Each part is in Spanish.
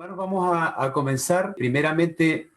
Hermanos, vamos a comenzar primeramente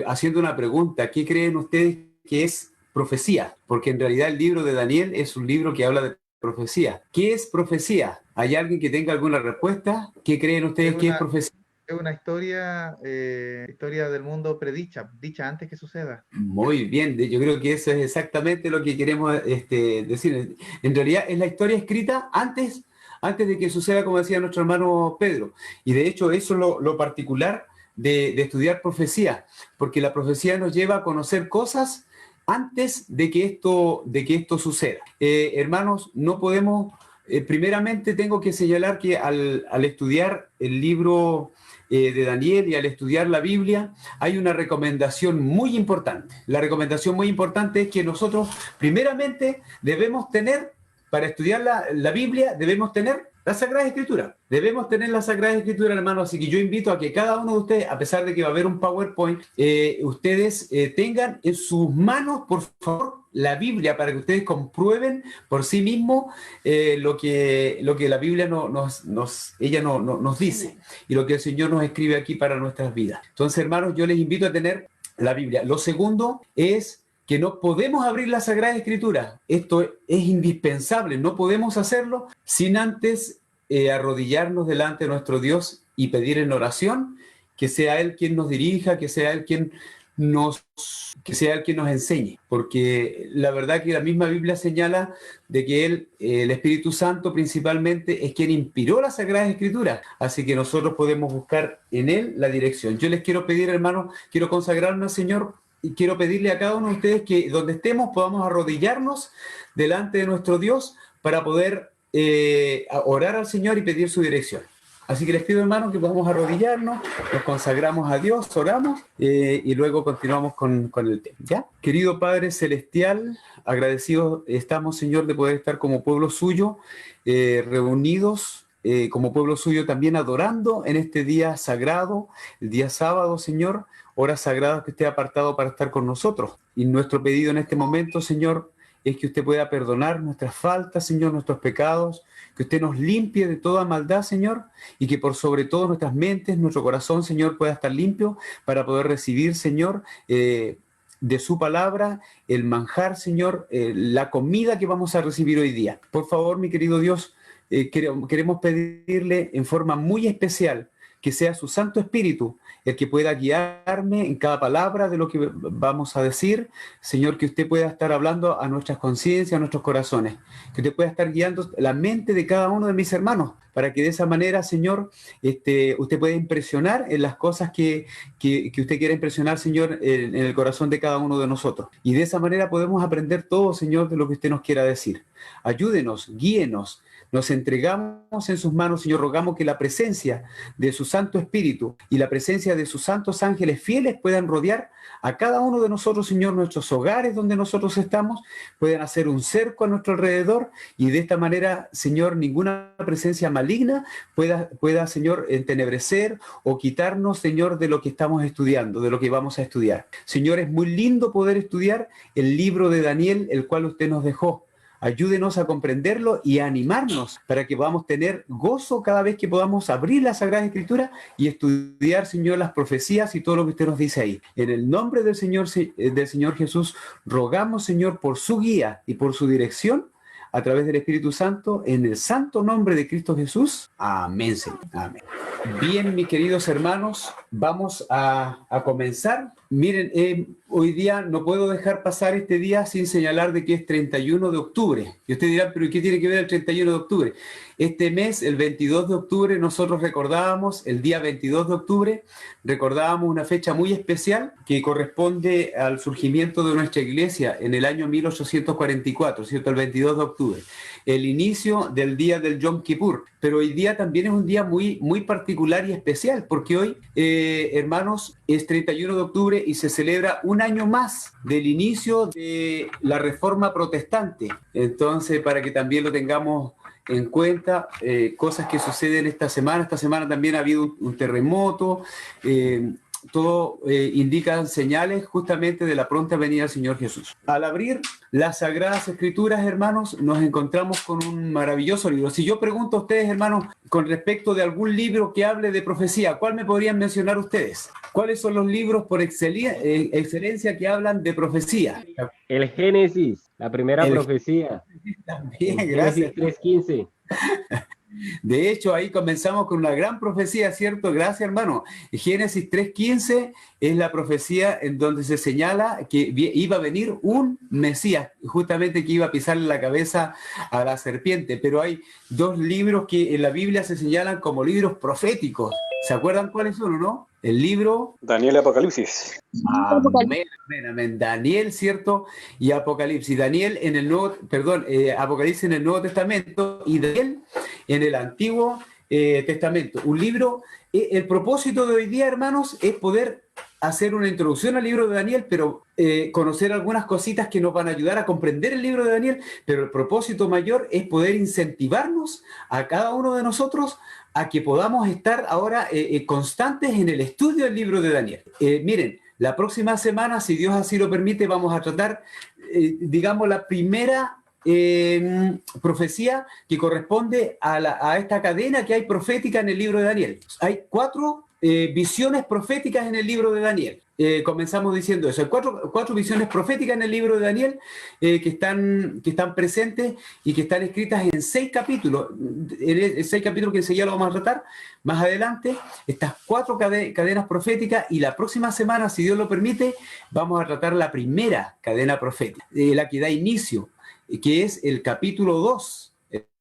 haciendo una pregunta. ¿Qué creen ustedes que es profecía? Porque en realidad el libro de Daniel es un libro que habla de profecía. ¿Qué es profecía? ¿Hay alguien que tenga alguna respuesta? ¿Qué creen Es ustedes que es una, profecía? es una historia del mundo predicha, dicha antes que suceda. Muy bien, yo creo que eso es exactamente lo que queremos decir. En realidad es la historia escrita antes de que suceda, como decía nuestro hermano Pedro. Y de hecho eso es lo particular de estudiar profecía, porque la profecía nos lleva a conocer cosas antes de que esto suceda. Hermanos, no podemos, primeramente tengo que señalar que al estudiar el libro de Daniel y al estudiar la Biblia, hay una recomendación muy importante. La recomendación muy importante es que nosotros, primeramente, debemos tener, para estudiar la Biblia, debemos tener la Sagrada Escritura. Debemos tener la Sagrada Escritura, hermano. Así que yo invito a que cada uno de ustedes, a pesar de que va a haber un PowerPoint, ustedes tengan en sus manos, por favor, la Biblia para que ustedes comprueben por sí mismos lo que la Biblia nos dice y lo que el Señor nos escribe aquí para nuestras vidas. Entonces, hermanos, yo les invito a tener la Biblia. Lo segundo es que no podemos abrir la Sagrada Escritura. Esto es indispensable, no podemos hacerlo sin antes arrodillarnos delante de nuestro Dios y pedir en oración que sea Él quien nos dirija, que sea Él quien nos enseñe, porque la verdad que la misma Biblia señala de que Él, el Espíritu Santo principalmente, es quien inspiró la Sagrada Escritura, así que nosotros podemos buscar en Él la dirección. Yo les quiero pedir, hermanos, quiero consagrarme al Señor y quiero pedirle a cada uno de ustedes que donde estemos podamos arrodillarnos delante de nuestro Dios para poder orar al Señor y pedir su dirección. Así que les pido, hermanos, que podamos arrodillarnos, nos consagramos a Dios, oramos y luego continuamos con el tema. ¿Ya? Querido Padre Celestial, agradecidos estamos, Señor, de poder estar como pueblo suyo, reunidos como pueblo suyo también adorando en este día sagrado, el día sábado, Señor, horas sagradas que esté apartado para estar con nosotros. Y nuestro pedido en este momento, Señor, es que usted pueda perdonar nuestras faltas, Señor, nuestros pecados, que usted nos limpie de toda maldad, Señor, y que por sobre todo nuestras mentes, nuestro corazón, Señor, pueda estar limpio para poder recibir, Señor, de su palabra, el manjar, Señor, la comida que vamos a recibir hoy día. Por favor, mi querido Dios, queremos pedirle en forma muy especial que sea su Santo Espíritu el que pueda guiarme en cada palabra de lo que vamos a decir. Señor, que usted pueda estar hablando a nuestras conciencias, a nuestros corazones, que usted pueda estar guiando la mente de cada uno de mis hermanos, para que de esa manera, Señor, usted pueda impresionar en las cosas que usted quiera impresionar, Señor, en el corazón de cada uno de nosotros. Y de esa manera podemos aprender todo, Señor, de lo que usted nos quiera decir. Ayúdenos, guíenos. Nos entregamos en sus manos, Señor, rogamos que la presencia de su Santo Espíritu y la presencia de sus santos ángeles fieles puedan rodear a cada uno de nosotros, Señor, nuestros hogares donde nosotros estamos, puedan hacer un cerco a nuestro alrededor y de esta manera, Señor, ninguna presencia maligna pueda, Señor, entenebrecer o quitarnos, Señor, de lo que estamos estudiando, de lo que vamos a estudiar. Señor, es muy lindo poder estudiar el libro de Daniel, el cual usted nos dejó. Ayúdenos a comprenderlo y a animarnos para que podamos tener gozo cada vez que podamos abrir la Sagrada Escritura y estudiar, Señor, las profecías y todo lo que usted nos dice ahí. En el nombre del Señor Jesús, rogamos, Señor, por su guía y por su dirección a través del Espíritu Santo, en el santo nombre de Cristo Jesús. Amén, Señor. Amén. Bien, mis queridos hermanos, vamos a comenzar. Miren, hoy día no puedo dejar pasar este día sin señalar de que es 31 de octubre. Y ustedes dirán, ¿pero qué tiene que ver el 31 de octubre? Este mes, el 22 de octubre, nosotros recordábamos, el día 22 de octubre, recordábamos una fecha muy especial que corresponde al surgimiento de nuestra iglesia en el año 1844, ¿cierto? El 22 de octubre. El inicio del día del Yom Kippur. Pero hoy día también es un día muy, muy particular y especial, porque hoy, hermanos, es 31 de octubre y se celebra un año más del inicio de la Reforma Protestante. Entonces, para que también lo tengamos en cuenta, cosas que suceden esta semana. Esta semana también ha habido un terremoto, todo indican señales justamente de la pronta venida del Señor Jesús. Al abrir las Sagradas Escrituras, hermanos, nos encontramos con un maravilloso libro. Si yo pregunto a ustedes, hermanos, con respecto de algún libro que hable de profecía, ¿cuál me podrían mencionar ustedes? ¿Cuáles son los libros por excelencia que hablan de profecía? El Génesis, la primera profecía. También, gracias. Génesis 3:15. De hecho, ahí comenzamos con una gran profecía, ¿cierto? Gracias, hermano. Génesis 3:15 es la profecía en donde se señala que iba a venir un Mesías, justamente que iba a pisarle la cabeza a la serpiente. Pero hay dos libros que en la Biblia se señalan como libros proféticos. ¿Se acuerdan cuáles son o no? El libro Daniel y Apocalipsis. Amén. Daniel, ¿cierto? Y Apocalipsis. Daniel en el Nuevo, Apocalipsis en el Nuevo Testamento y Daniel en el Antiguo Testamento. Un libro, el propósito de hoy día, hermanos, es poder hacer una introducción al libro de Daniel, pero conocer algunas cositas que nos van a ayudar a comprender el libro de Daniel, pero el propósito mayor es poder incentivarnos a cada uno de nosotros a que podamos estar ahora constantes en el estudio del libro de Daniel. Miren, la próxima semana, si Dios así lo permite, vamos a tratar, digamos, la primera profecía que corresponde a esta cadena que hay profética en el libro de Daniel. Hay 4 visiones proféticas en el libro de Daniel. Comenzamos diciendo eso. Hay cuatro visiones proféticas en el libro de Daniel que están presentes y que están escritas en 6 capítulos. En 6 capítulos que enseguida lo vamos a tratar más adelante. Estas 4 cadenas proféticas, y la próxima semana, si Dios lo permite, vamos a tratar la primera cadena profética, la que da inicio, que es el capítulo 2.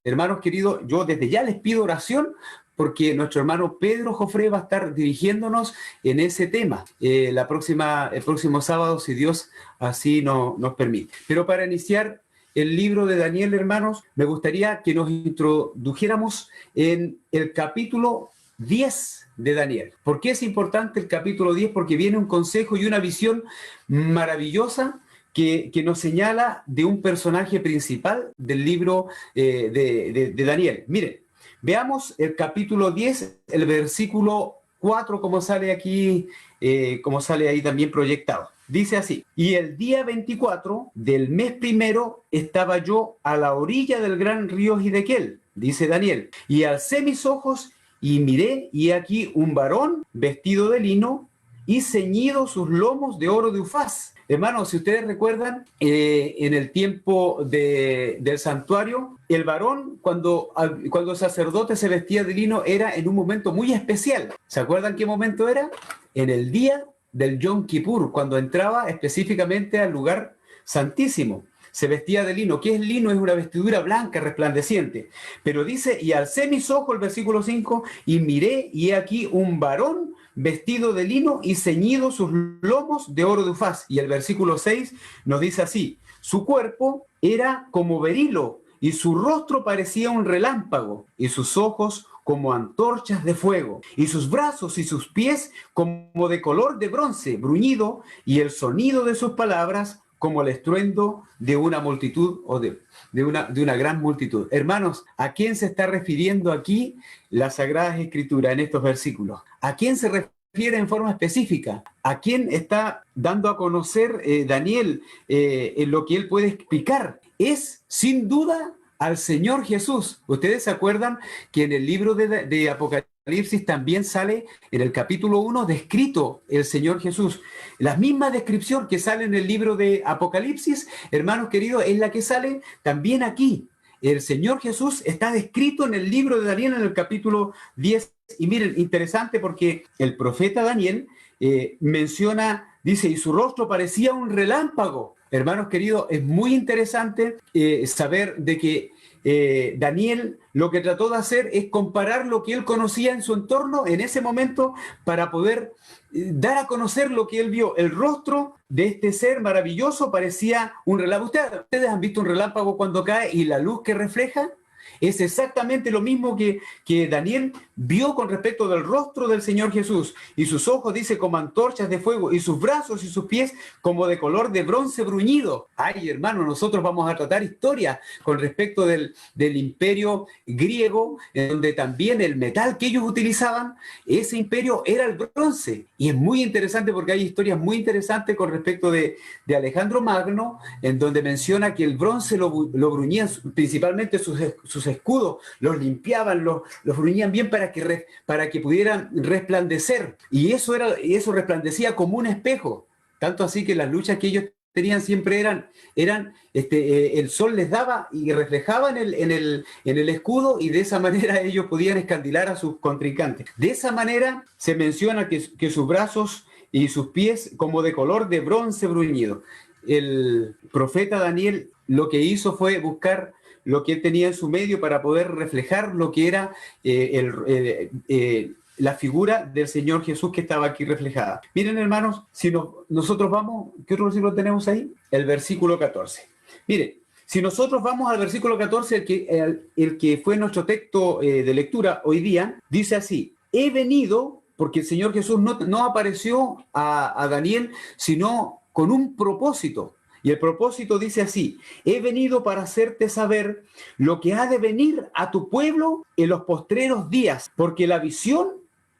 Hermanos queridos, yo desde ya les pido oración porque nuestro hermano Pedro Jofré va a estar dirigiéndonos en ese tema el próximo sábado, si Dios así nos permite. Pero para iniciar el libro de Daniel, hermanos, me gustaría que nos introdujéramos en el capítulo 10 de Daniel. ¿Por qué es importante el capítulo 10? Porque viene un consejo y una visión maravillosa que nos señala de un personaje principal del libro de Daniel. Miren, veamos el capítulo 10, el versículo 4, como sale aquí, como sale ahí también proyectado. Dice así: y el día 24 del mes primero estaba yo a la orilla del gran río Hiddekel, dice Daniel, y alcé mis ojos y miré, y aquí un varón vestido de lino y ceñido sus lomos de oro de Ufaz. Hermanos, si ustedes recuerdan, en el tiempo del santuario, el varón, cuando el sacerdote se vestía de lino, era en un momento muy especial. ¿Se acuerdan qué momento era? En el día del Yom Kippur, cuando entraba específicamente al lugar santísimo. Se vestía de lino. ¿Qué es lino? Es una vestidura blanca, resplandeciente. Pero dice, y alcé mis ojos, el versículo 5, y miré, y he aquí un varón vestido de lino y ceñido sus lomos de oro de Ufaz. Y el versículo 6 nos dice así: su cuerpo era como berilo, y su rostro parecía un relámpago, y sus ojos como antorchas de fuego, y sus brazos y sus pies como de color de bronce bruñido, y el sonido de sus palabras como el estruendo de una multitud o de una gran multitud. Hermanos, ¿a quién se está refiriendo aquí las Sagradas Escrituras en estos versículos? ¿A quién se refiere en forma específica? ¿A quién está dando a conocer Daniel en lo que él puede explicar? Es, sin duda, al Señor Jesús. Ustedes se acuerdan que en el libro de Apocalipsis también sale en el capítulo 1 descrito el Señor Jesús. La misma descripción que sale en el libro de Apocalipsis, hermanos queridos, es la que sale también aquí. El Señor Jesús está descrito en el libro de Daniel en el capítulo 10. Y miren, interesante porque el profeta Daniel menciona, dice, y su rostro parecía un relámpago. Hermanos queridos, es muy interesante saber de que Daniel lo que trató de hacer es comparar lo que él conocía en su entorno en ese momento para poder dar a conocer lo que él vio. El rostro de este ser maravilloso parecía un relámpago. ¿Ustedes han visto un relámpago cuando cae y la luz que refleja? Es exactamente lo mismo que Daniel vio con respecto del rostro del Señor Jesús. Y sus ojos, dice, como antorchas de fuego, y sus brazos y sus pies como de color de bronce bruñido. Ay, hermano, nosotros vamos a tratar historia con respecto del imperio griego, en donde también el metal que ellos utilizaban, ese imperio era el bronce. Y es muy interesante porque hay historias muy interesantes con respecto de Alejandro Magno, en donde menciona que el bronce lo bruñían, principalmente sus escudos, los limpiaban, los bruñían bien para que pudieran resplandecer. Y eso resplandecía como un espejo. Tanto así que las luchas que ellos tenían siempre el sol les daba y reflejaba en el escudo, y de esa manera ellos podían escandilar a sus contrincantes. De esa manera se menciona que sus brazos y sus pies como de color de bronce bruñido. El profeta Daniel lo que hizo fue buscar lo que él tenía en su medio para poder reflejar lo que era la figura del Señor Jesús que estaba aquí reflejada. Miren, hermanos, si nosotros vamos, ¿qué otro versículo tenemos ahí? El versículo 14. Miren, si nosotros vamos al versículo 14, el que fue nuestro texto de lectura hoy día, dice así: he venido, porque el Señor Jesús no apareció a Daniel, sino con un propósito. Y el propósito dice así: he venido para hacerte saber lo que ha de venir a tu pueblo en los postreros días, porque la visión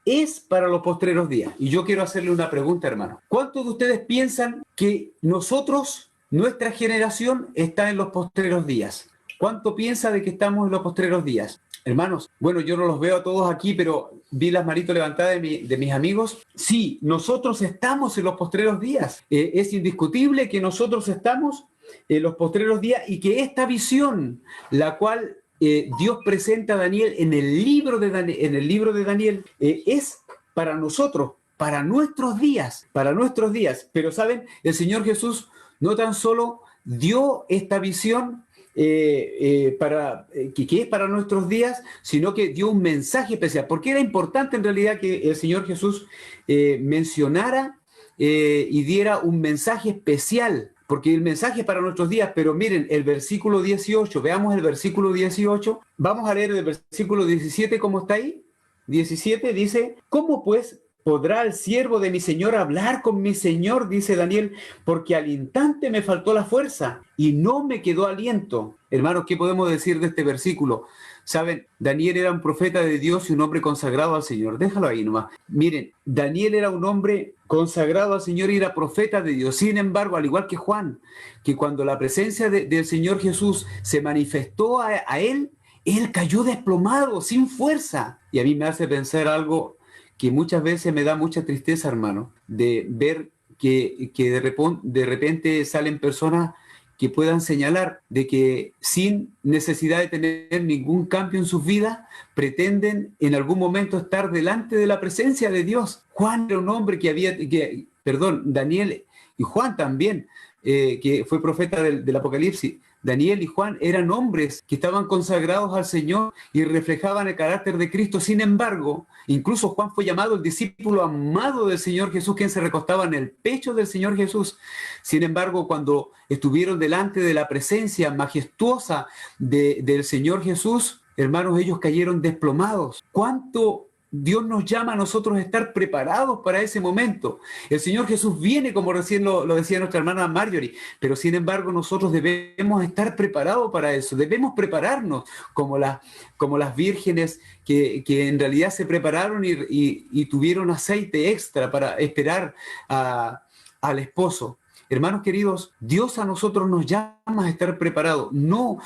es para los postreros días. Y yo quiero hacerle una pregunta, hermano. ¿Cuántos de ustedes piensan que nuestra generación, está en los postreros días? ¿Cuánto piensa de que estamos en los postreros días? Hermanos, bueno, yo no los veo a todos aquí, pero vi las manitos levantadas de mis amigos. Sí, nosotros estamos en los postreros días. Es indiscutible que nosotros estamos en los postreros días, y que esta visión, la cual Dios presenta a Daniel en el libro de Daniel, es para nosotros, para nuestros días. Pero, ¿saben? El Señor Jesús no tan solo dio esta visión que es para nuestros días, sino que dio un mensaje especial. Porque era importante en realidad que el Señor Jesús mencionara y diera un mensaje especial, porque el mensaje es para nuestros días. Pero miren, el versículo 18, veamos el versículo 18, vamos a leer el versículo 17, ¿cómo está ahí? 17 dice: ¿cómo pues podrá el siervo de mi Señor hablar con mi Señor? Dice Daniel, porque al instante me faltó la fuerza y no me quedó aliento. Hermanos, ¿qué podemos decir de este versículo? Saben, Daniel era un profeta de Dios y un hombre consagrado al Señor. Déjalo ahí nomás. Miren, Daniel era un hombre consagrado al Señor y era profeta de Dios. Sin embargo, al igual que Juan, que cuando la presencia del Señor Jesús se manifestó a él cayó desplomado, sin fuerza. Y a mí me hace pensar algo que muchas veces me da mucha tristeza, hermano, de ver que de repente salen personas que puedan señalar de que sin necesidad de tener ningún cambio en sus vidas, pretenden en algún momento estar delante de la presencia de Dios. Juan era un hombre Daniel y Juan también, que fue profeta del Apocalipsis. Daniel y Juan eran hombres que estaban consagrados al Señor y reflejaban el carácter de Cristo. Sin embargo, incluso Juan fue llamado el discípulo amado del Señor Jesús, quien se recostaba en el pecho del Señor Jesús. Sin embargo, cuando estuvieron delante de la presencia majestuosa del Señor Jesús, hermanos, ellos cayeron desplomados. ¿Cuánto Dios nos llama a nosotros a estar preparados para ese momento? El Señor Jesús viene, como recién lo decía nuestra hermana Marjorie, pero sin embargo nosotros debemos estar preparados para eso. Debemos prepararnos como las vírgenes que en realidad se prepararon y tuvieron aceite extra para esperar al esposo. Hermanos queridos, Dios a nosotros nos llama a estar preparados, no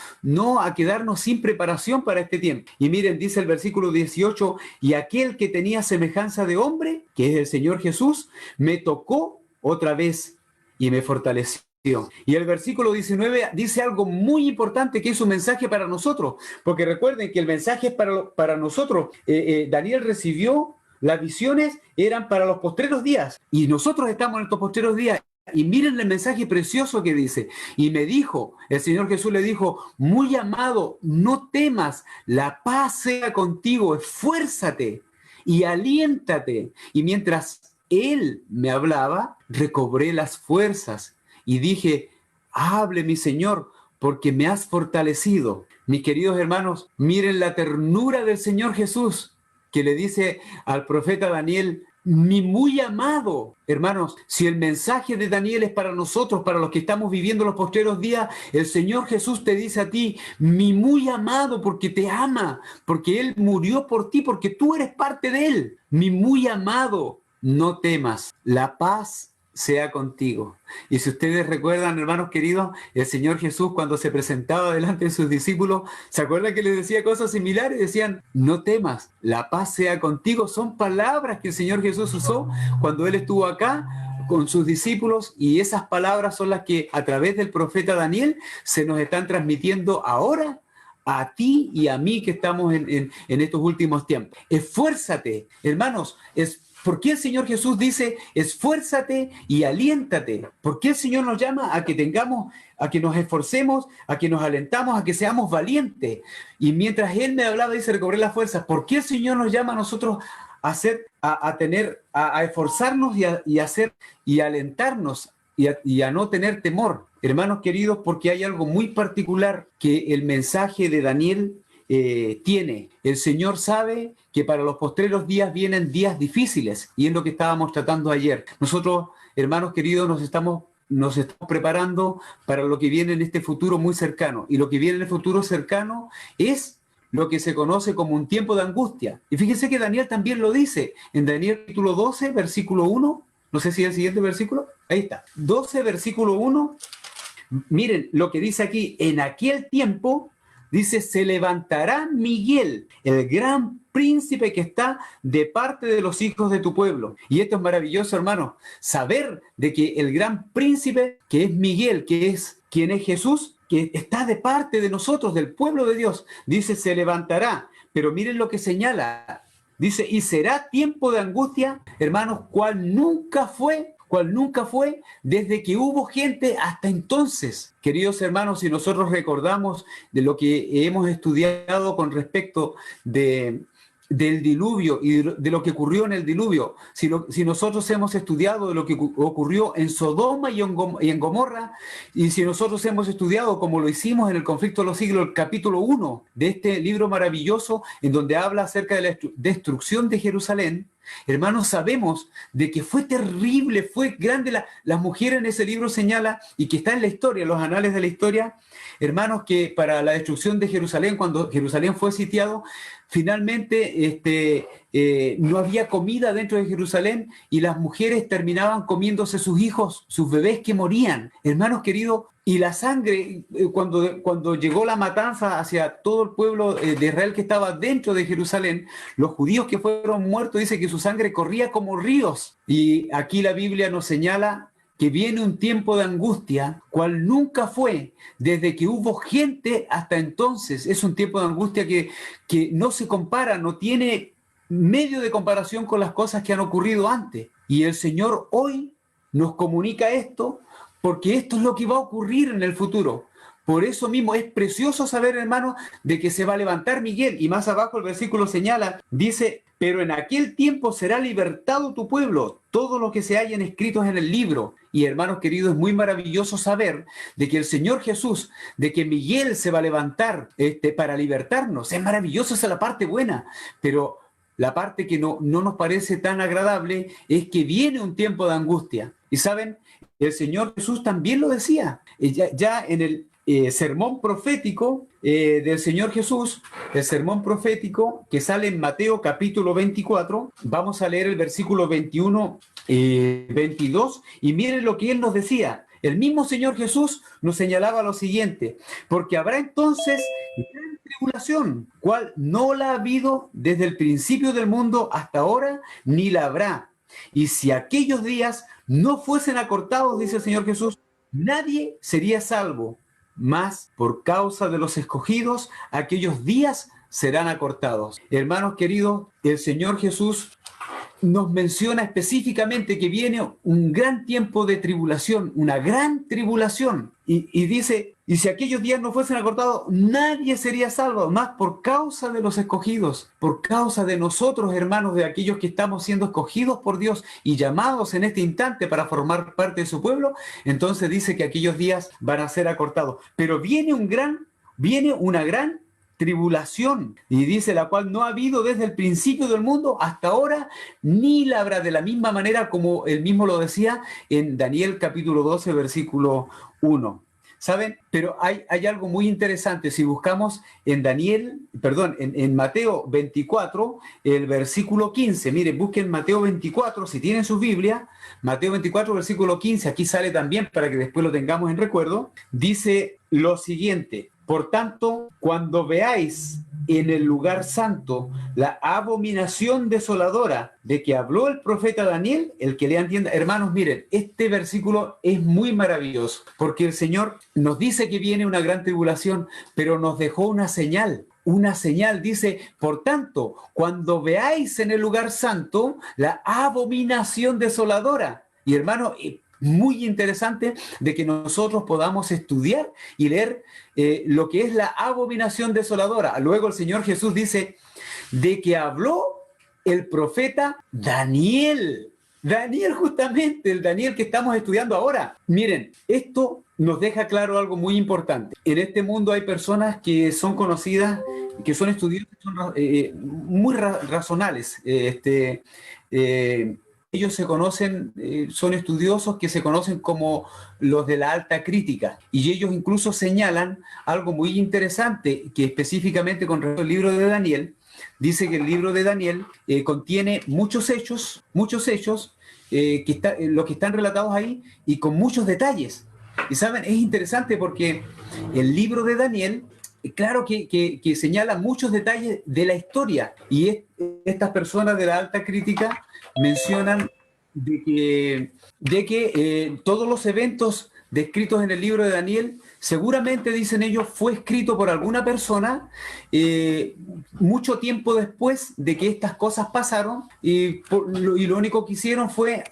a quedarnos sin preparación para este tiempo. Y miren, dice el versículo 18: y aquel que tenía semejanza de hombre, que es el Señor Jesús, me tocó otra vez y me fortaleció. Y el versículo 19 dice algo muy importante, que es un mensaje para nosotros, porque recuerden que el mensaje es para nosotros. Daniel recibió las visiones, eran para los postreros días, y nosotros estamos en estos postreros días. Y miren el mensaje precioso que dice: y me dijo, el Señor Jesús le dijo: muy amado, no temas, la paz sea contigo, esfuérzate y aliéntate. Y mientras él me hablaba, recobré las fuerzas y dije: hable mi Señor, porque me has fortalecido. Mis queridos hermanos, miren la ternura del Señor Jesús, que le dice al profeta Daniel, mi muy amado. Hermanos, si el mensaje de Daniel es para nosotros, para los que estamos viviendo los postreros días, el Señor Jesús te dice a ti, mi muy amado, porque te ama, porque Él murió por ti, porque tú eres parte de Él. Mi muy amado, no temas, la paz sea contigo. Y si ustedes recuerdan, hermanos queridos, el Señor Jesús cuando se presentaba delante de sus discípulos, ¿se acuerdan que les decía cosas similares? Decían, no temas, la paz sea contigo. Son palabras que el Señor Jesús usó cuando Él estuvo acá con sus discípulos, y esas palabras son las que a través del profeta Daniel se nos están transmitiendo ahora a ti y a mí que estamos en estos últimos tiempos. Esfuérzate, hermanos, ¿por qué el Señor Jesús dice, esfuérzate y aliéntate? ¿Por qué el Señor nos llama a que tengamos, a que nos esforcemos, a que nos alentamos, a que seamos valientes? Y mientras Él me hablaba, dice, recobré las fuerzas. ¿Por qué el Señor nos llama a nosotros a esforzarnos y a alentarnos y a no tener temor? Hermanos queridos, porque hay algo muy particular que el mensaje de Daniel tiene. El Señor sabe que para los postreros días vienen días difíciles, y es lo que estábamos tratando ayer. Nosotros, hermanos queridos, nos estamos preparando para lo que viene en este futuro muy cercano, y lo que viene en el futuro cercano es lo que se conoce como un tiempo de angustia. Y fíjense que Daniel también lo dice, en Daniel capítulo 12, versículo 1, no sé si es el siguiente versículo, ahí está, 12, versículo 1, miren lo que dice aquí, en aquel tiempo, dice, se levantará Miguel, el gran príncipe que está de parte de los hijos de tu pueblo. Y esto es maravilloso, hermano, saber de que el gran príncipe, que es Miguel, que es quien es Jesús, que está de parte de nosotros, del pueblo de Dios, dice, se levantará. Pero miren lo que señala, dice, y será tiempo de angustia, hermanos, cual nunca fue desde que hubo gente hasta entonces. Queridos hermanos, si nosotros recordamos de lo que hemos estudiado con respecto del diluvio y de lo que ocurrió en el diluvio, si nosotros hemos estudiado de lo que ocurrió en Sodoma y en Gomorra, y si nosotros hemos estudiado, como lo hicimos en el conflicto de los siglos, el capítulo 1 de este libro maravilloso, en donde habla acerca de la destrucción de Jerusalén, hermanos, sabemos de que fue terrible, fue grande. Las mujeres en ese libro señala, y que está en la historia, en los anales de la historia, hermanos, que para la destrucción de Jerusalén, cuando Jerusalén fue sitiado, finalmente no había comida dentro de Jerusalén, y las mujeres terminaban comiéndose sus hijos, sus bebés que morían. Hermanos queridos, y la sangre, cuando llegó la matanza hacia todo el pueblo de Israel que estaba dentro de Jerusalén, los judíos que fueron muertos, dice que su sangre corría como ríos. Y aquí la Biblia nos señala que viene un tiempo de angustia, cual nunca fue desde que hubo gente hasta entonces. Es un tiempo de angustia que no se compara, no tiene medio de comparación con las cosas que han ocurrido antes. Y el Señor hoy nos comunica esto, porque esto es lo que va a ocurrir en el futuro. Por eso mismo es precioso saber, hermano, de que se va a levantar Miguel. Y más abajo el versículo señala, dice, pero en aquel tiempo será libertado tu pueblo, todos los que se hallen escritos en el libro. Y hermanos queridos, es muy maravilloso saber de que el Señor Jesús, de que Miguel se va a levantar para libertarnos. Es maravilloso, esa es la parte buena. Pero la parte que no nos parece tan agradable es que viene un tiempo de angustia. Y saben, el Señor Jesús también lo decía. Ya en el sermón profético del Señor Jesús, el sermón profético que sale en Mateo capítulo 24, vamos a leer el versículo 21, 22, y miren lo que Él nos decía. El mismo Señor Jesús nos señalaba lo siguiente, porque habrá entonces gran tribulación, cual no la ha habido desde el principio del mundo hasta ahora, ni la habrá. Y si aquellos días no fuesen acortados, dice el Señor Jesús, nadie sería salvo, mas por causa de los escogidos, aquellos días serán acortados. Hermanos queridos, el Señor Jesús nos menciona específicamente que viene un gran tiempo de tribulación, una gran tribulación. Y dice, y si aquellos días no fuesen acortados, nadie sería salvo, más por causa de los escogidos, por causa de nosotros, hermanos, de aquellos que estamos siendo escogidos por Dios y llamados en este instante para formar parte de su pueblo. Entonces dice que aquellos días van a ser acortados. Pero viene una gran tribulación, y dice la cual no ha habido desde el principio del mundo hasta ahora, ni la habrá, de la misma manera como él mismo lo decía en Daniel capítulo 12, versículo 1. ¿Saben? Pero hay algo muy interesante. Si buscamos en Mateo 24, el versículo 15. Miren, busquen Mateo 24, si tienen su Biblia. Mateo 24, versículo 15. Aquí sale también para que después lo tengamos en recuerdo. Dice lo siguiente: por tanto, cuando veáis en el lugar santo la abominación desoladora de que habló el profeta Daniel, el que le entienda. Hermanos, miren, este versículo es muy maravilloso, porque el Señor nos dice que viene una gran tribulación, pero nos dejó una señal. Una señal, dice, por tanto, cuando veáis en el lugar santo la abominación desoladora. Y hermano, muy interesante de que nosotros podamos estudiar y leer lo que es la abominación desoladora. Luego el Señor Jesús dice de que habló el profeta Daniel. Daniel, justamente, el Daniel que estamos estudiando ahora. Miren, esto nos deja claro algo muy importante. En este mundo hay personas que son conocidas, que son estudiantes, son muy razonables. Ellos se conocen, son estudiosos que se conocen como los de la alta crítica, y ellos incluso señalan algo muy interesante, que específicamente con respecto al libro de Daniel, dice que el libro de Daniel contiene muchos hechos, los que están relatados ahí, y con muchos detalles. Y saben, es interesante porque el libro de Daniel, claro que señala muchos detalles de la historia, y estas personas de la alta crítica mencionan de que todos los eventos descritos en el libro de Daniel, seguramente, dicen ellos, fue escrito por alguna persona mucho tiempo después de que estas cosas pasaron, y lo único que hicieron fue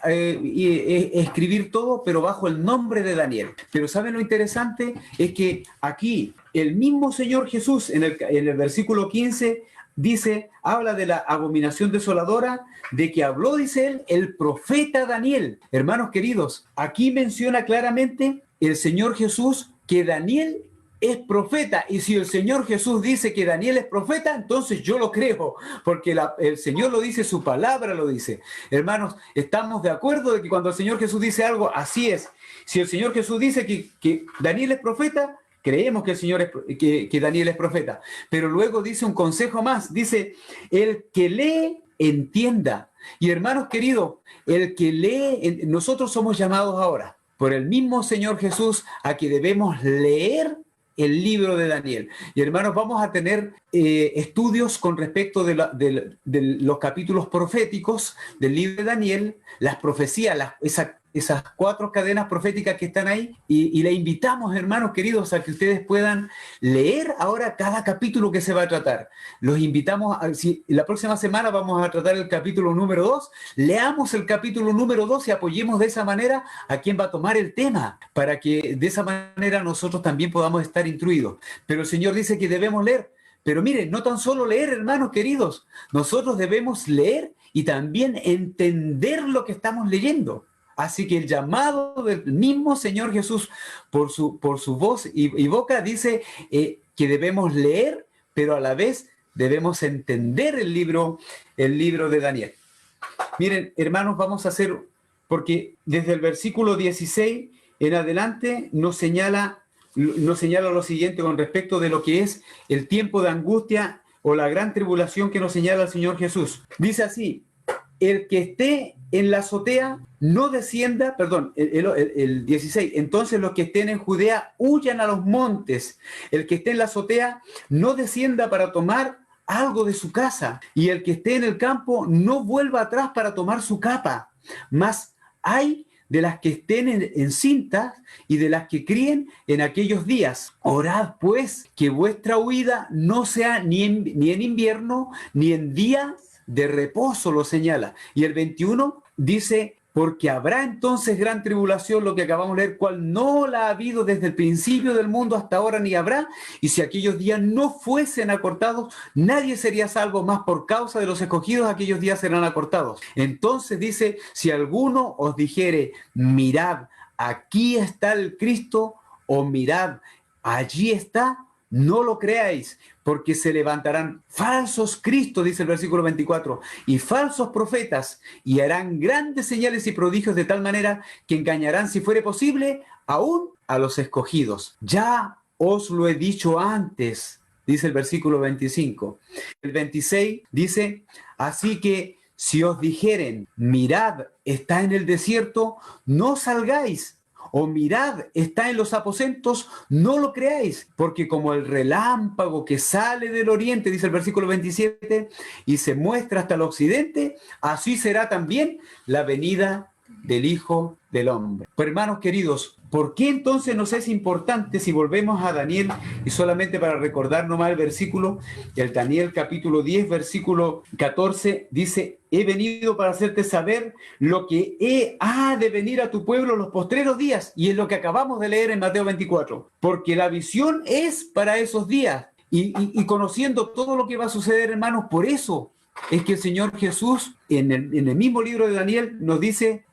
escribir todo, pero bajo el nombre de Daniel. Pero ¿saben lo interesante? Es que aquí el mismo Señor Jesús en el versículo 15 dice, habla de la abominación desoladora, de que habló, dice él, el profeta Daniel. Hermanos queridos, aquí menciona claramente el Señor Jesús que Daniel es profeta, y si el Señor Jesús dice que Daniel es profeta, entonces yo lo creo, porque el Señor lo dice, su palabra lo dice. Hermanos, estamos de acuerdo de que cuando el Señor Jesús dice algo, así es. Si el Señor Jesús dice que Daniel es profeta, creemos que que Daniel es profeta. Pero luego dice un consejo más, dice, el que lee, entienda. Y hermanos queridos, el que lee, nosotros somos llamados ahora por el mismo Señor Jesús a que debemos leer el libro de Daniel. Y hermanos, vamos a tener estudios con respecto de los capítulos proféticos del libro de Daniel, las profecías, esas 4 cadenas proféticas que están ahí, y le invitamos, hermanos queridos, a que ustedes puedan leer ahora cada capítulo que se va a tratar. Los invitamos, si la próxima semana vamos a tratar el capítulo número 2, leamos el capítulo número 2 y apoyemos de esa manera a quien va a tomar el tema, para que de esa manera nosotros también podamos estar instruidos. Pero el Señor dice que debemos leer. Pero miren, no tan solo leer, hermanos queridos, nosotros debemos leer y también entender lo que estamos leyendo. Así que el llamado del mismo Señor Jesús por su voz y boca dice que debemos leer, pero a la vez debemos entender el libro de Daniel. Miren, hermanos, vamos a hacer, porque desde el versículo 16 en adelante nos señala lo siguiente con respecto de lo que es el tiempo de angustia o la gran tribulación que nos señala el Señor Jesús. Dice así: el que esté en la azotea no descienda, el 16, entonces los que estén en Judea huyan a los montes. El que esté en la azotea no descienda para tomar algo de su casa, y el que esté en el campo no vuelva atrás para tomar su capa. Mas hay de las que estén encintas y de las que críen en aquellos días. Orad pues que vuestra huida no sea ni en invierno ni en día de reposo, lo señala. Y el 21 dice: porque habrá entonces gran tribulación, lo que acabamos de leer, cual no la ha habido desde el principio del mundo hasta ahora ni habrá, y si aquellos días no fuesen acortados, nadie sería salvo, más por causa de los escogidos aquellos días serán acortados. Entonces dice: si alguno os dijere, mirad, aquí está el Cristo, o mirad, allí está, no lo creáis, porque se levantarán falsos cristos, dice el versículo 24, y falsos profetas, y harán grandes señales y prodigios de tal manera que engañarán, si fuere posible, aún a los escogidos. Ya os lo he dicho antes, dice el versículo 25. El 26 dice, así que si os dijeren, mirad, está en el desierto, no salgáis. O mirad, está en los aposentos, no lo creáis, porque como el relámpago que sale del oriente, dice el versículo 27, y se muestra hasta el occidente, así será también la venida del Hijo del Hombre. Pues, hermanos queridos, ¿por qué entonces nos es importante, si volvemos a Daniel, y solamente para recordar nomás el versículo, el Daniel capítulo 10, versículo 14, dice, he venido para hacerte saber lo que ha de venir a tu pueblo en los postreros días, y es lo que acabamos de leer en Mateo 24, porque la visión es para esos días, y conociendo todo lo que va a suceder, hermanos, por eso es que el Señor Jesús, en el mismo libro de Daniel, nos dice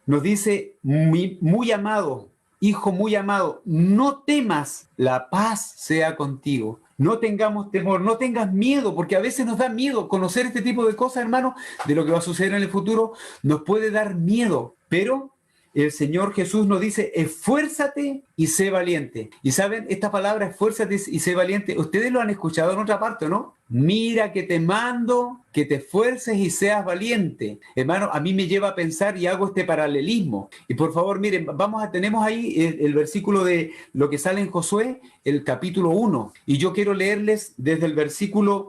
muy amado, hijo muy amado, no temas, la paz sea contigo. No tengamos temor, no tengas miedo, porque a veces nos da miedo conocer este tipo de cosas, hermano, de lo que va a suceder en el futuro, nos puede dar miedo, pero el Señor Jesús nos dice, esfuérzate y sé valiente. Y saben, esta palabra, esfuérzate y sé valiente, ustedes lo han escuchado en otra parte, ¿no? Mira que te mando, que te esfuerces y seas valiente. Hermano, a mí me lleva a pensar y hago este paralelismo. Y por favor, miren, tenemos ahí el versículo de lo que sale en Josué, el capítulo 1. Y yo quiero leerles desde el versículo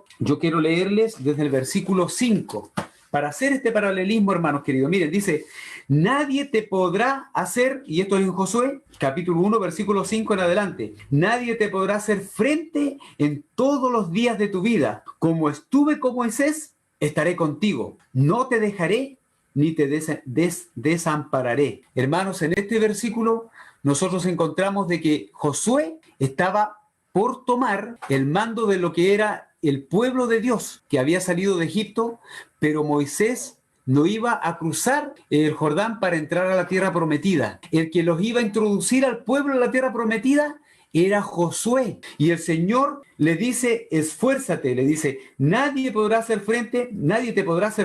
5. Para hacer este paralelismo, hermanos queridos, miren, dice, nadie te podrá hacer, y esto es en Josué, capítulo 1, versículo 5 en adelante, nadie te podrá hacer frente en todos los días de tu vida. Como estuve con Moisés, estaré contigo. No te dejaré ni te desampararé. Hermanos, en este versículo nosotros encontramos de que Josué estaba por tomar el mando de lo que era el pueblo de Dios que había salido de Egipto, pero Moisés no iba a cruzar el Jordán para entrar a la tierra prometida. El que los iba a introducir al pueblo en la tierra prometida era Josué. Y el Señor le dice, esfuérzate, le dice, nadie te podrá hacer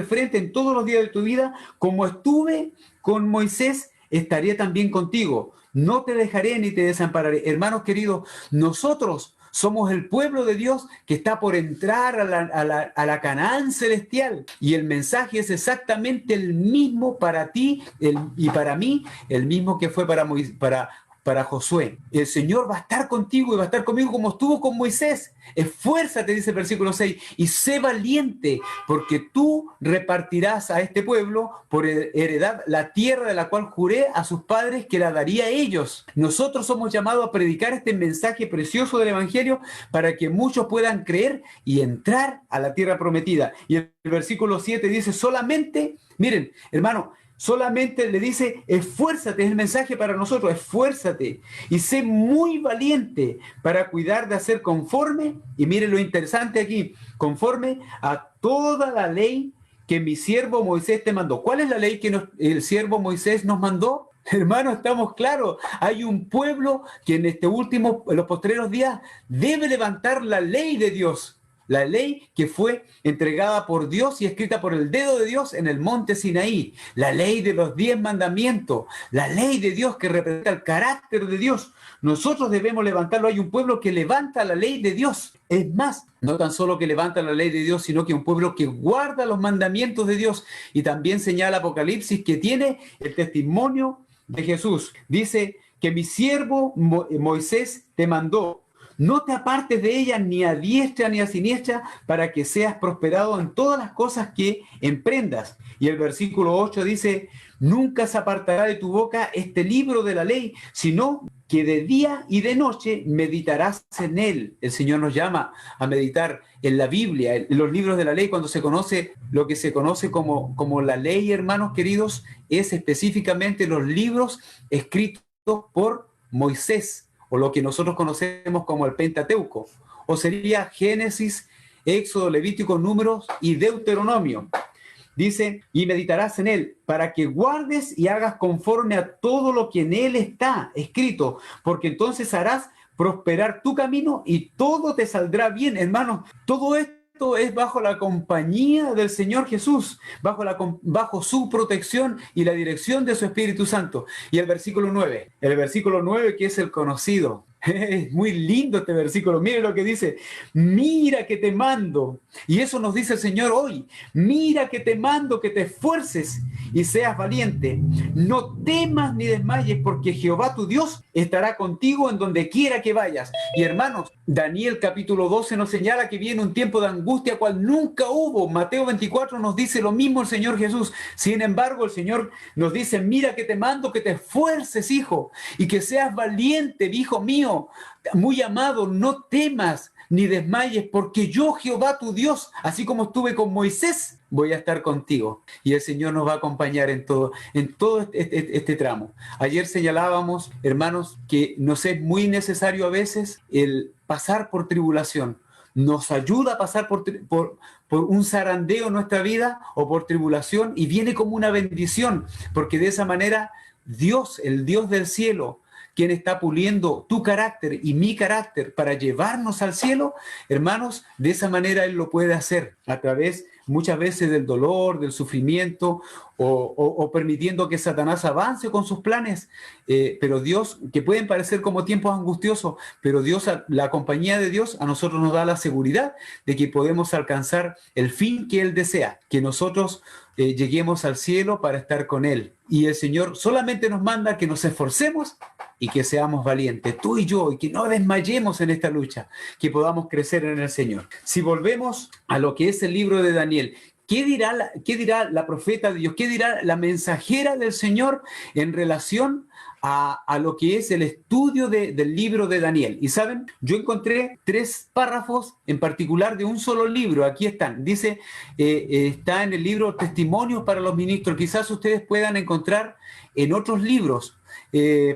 frente en todos los días de tu vida, como estuve con Moisés, estaré también contigo. No te dejaré ni te desampararé. Hermanos queridos, nosotros somos el pueblo de Dios que está por entrar a la Canaán celestial. Y el mensaje es exactamente el mismo para ti y para mí, el mismo que fue para Josué. El Señor va a estar contigo y va a estar conmigo como estuvo con Moisés. Esfuérzate, dice el versículo 6, y sé valiente, porque tú repartirás a este pueblo por heredad la tierra de la cual juré a sus padres que la daría a ellos. Nosotros somos llamados a predicar este mensaje precioso del Evangelio para que muchos puedan creer y entrar a la tierra prometida. Y el versículo 7 dice solamente, miren, hermano, solamente le dice, esfuérzate, es el mensaje para nosotros, esfuérzate y sé muy valiente para cuidar de hacer conforme, y miren lo interesante aquí, conforme a toda la ley que mi siervo Moisés te mandó. ¿Cuál es la ley que el siervo Moisés nos mandó? Hermano, estamos claros, hay un pueblo que en los postreros días debe levantar la ley de Dios. La ley que fue entregada por Dios y escrita por el dedo de Dios en el monte Sinaí. La ley de los 10 mandamientos. La ley de Dios que representa el carácter de Dios. Nosotros debemos levantarlo. Hay un pueblo que levanta la ley de Dios. Es más, no tan solo que levanta la ley de Dios, sino que un pueblo que guarda los mandamientos de Dios. Y también señala Apocalipsis que tiene el testimonio de Jesús. Dice que mi siervo Moisés te mandó. No te apartes de ella ni a diestra ni a siniestra para que seas prosperado en todas las cosas que emprendas. Y el versículo 8 dice, nunca se apartará de tu boca este libro de la ley, sino que de día y de noche meditarás en él. El Señor nos llama a meditar en la Biblia, en los libros de la ley, cuando se conoce lo que se conoce como la ley, hermanos queridos, es específicamente los libros escritos por Moisés, o lo que nosotros conocemos como el Pentateuco, o sería Génesis, Éxodo, Levítico, Números y Deuteronomio. Dice, y meditarás en él, para que guardes y hagas conforme a todo lo que en él está escrito, porque entonces harás prosperar tu camino y todo te saldrá bien, hermanos. Todo esto es bajo la compañía del Señor Jesús, bajo su protección y la dirección de su Espíritu Santo. Y el versículo 9 que es el conocido. Es muy lindo este versículo. Mire lo que dice: mira que te mando. Y eso nos dice el Señor hoy. Mira que te mando que te esfuerces y seas valiente. No temas ni desmayes, porque Jehová tu Dios estará contigo en donde quiera que vayas. Y hermanos, Daniel capítulo 12 nos señala que viene un tiempo de angustia cual nunca hubo. Mateo 24 nos dice lo mismo el Señor Jesús. Sin embargo, el Señor nos dice: mira que te mando que te esfuerces, hijo, y que seas valiente, hijo mío. Muy amado, no temas ni desmayes, porque yo, Jehová tu Dios, así como estuve con Moisés, voy a estar contigo. Y el Señor nos va a acompañar en todo este tramo. Ayer señalábamos, hermanos, que nos es muy necesario a veces el pasar por tribulación. Nos ayuda a pasar por un zarandeo en nuestra vida o por tribulación, y viene como una bendición, porque de esa manera Dios, el Dios del cielo, quien está puliendo tu carácter y mi carácter para llevarnos al cielo, hermanos, de esa manera Él lo puede hacer a través muchas veces del dolor, del sufrimiento, o permitiendo que Satanás avance con sus planes, pero Dios, que pueden parecer como tiempos angustiosos, pero Dios, la compañía de Dios a nosotros nos da la seguridad de que podemos alcanzar el fin que Él desea, que nosotros lleguemos al cielo para estar con Él. Y el Señor solamente nos manda que nos esforcemos y que seamos valientes, tú y yo, y que no desmayemos en esta lucha, que podamos crecer en el Señor. Si volvemos a lo que es el libro de Daniel, ¿qué dirá la profeta de Dios? ¿Qué dirá la mensajera del Señor en relación a lo que es el estudio del libro de Daniel? Y saben, yo encontré 3 párrafos en particular de un solo libro. Aquí están. Dice, está en el libro Testimonios para los Ministros. Quizás ustedes puedan encontrar en otros libros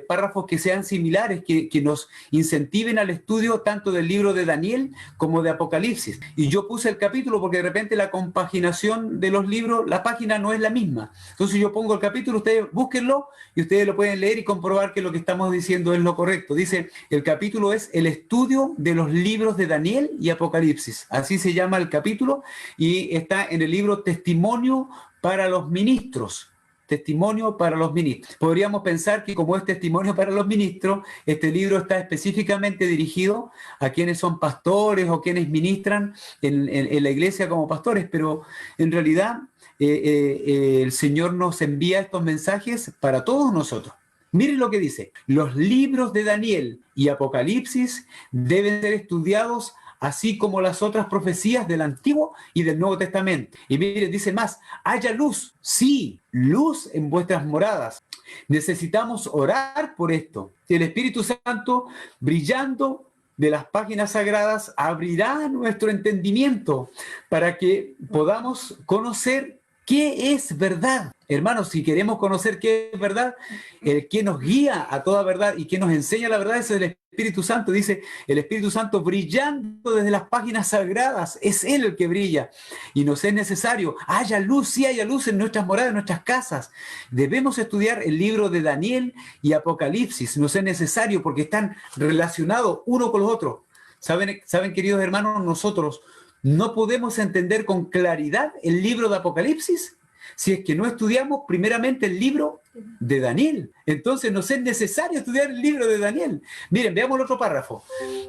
párrafos que sean similares, que nos incentiven al estudio tanto del libro de Daniel como de Apocalipsis. Y yo puse el capítulo porque de repente la compaginación de los libros, la página no es la misma. Entonces yo pongo el capítulo, ustedes búsquenlo y ustedes lo pueden leer y comprobar que lo que estamos diciendo es lo correcto. Dice, el capítulo es el estudio de los libros de Daniel y Apocalipsis. Así se llama el capítulo y está en el libro Testimonio para los Ministros. Testimonio para los ministros. Podríamos pensar que como es testimonio para los ministros, este libro está específicamente dirigido a quienes son pastores o quienes ministran en la iglesia como pastores, pero en realidad el Señor nos envía estos mensajes para todos nosotros. Miren lo que dice: los libros de Daniel y Apocalipsis deben ser estudiados así como las otras profecías del Antiguo y del Nuevo Testamento. Y miren, dice más: haya luz, sí, luz en vuestras moradas. Necesitamos orar por esto. El Espíritu Santo, brillando de las páginas sagradas, abrirá nuestro entendimiento para que podamos conocer qué es verdad. Hermanos, si queremos conocer qué es verdad, el que nos guía a toda verdad y que nos enseña la verdad es el Espíritu Santo. Dice, el Espíritu Santo brillando desde las páginas sagradas, es Él el que brilla. Y nos es necesario, haya luz, sí haya luz en nuestras moradas, en nuestras casas. Debemos estudiar el libro de Daniel y Apocalipsis. Nos es necesario porque están relacionados uno con los otros. ¿Saben, queridos hermanos? Nosotros no podemos entender con claridad el libro de Apocalipsis si es que no estudiamos primeramente el libro de Daniel. Entonces nos es necesario estudiar el libro de Daniel. Miren, veamos el otro párrafo.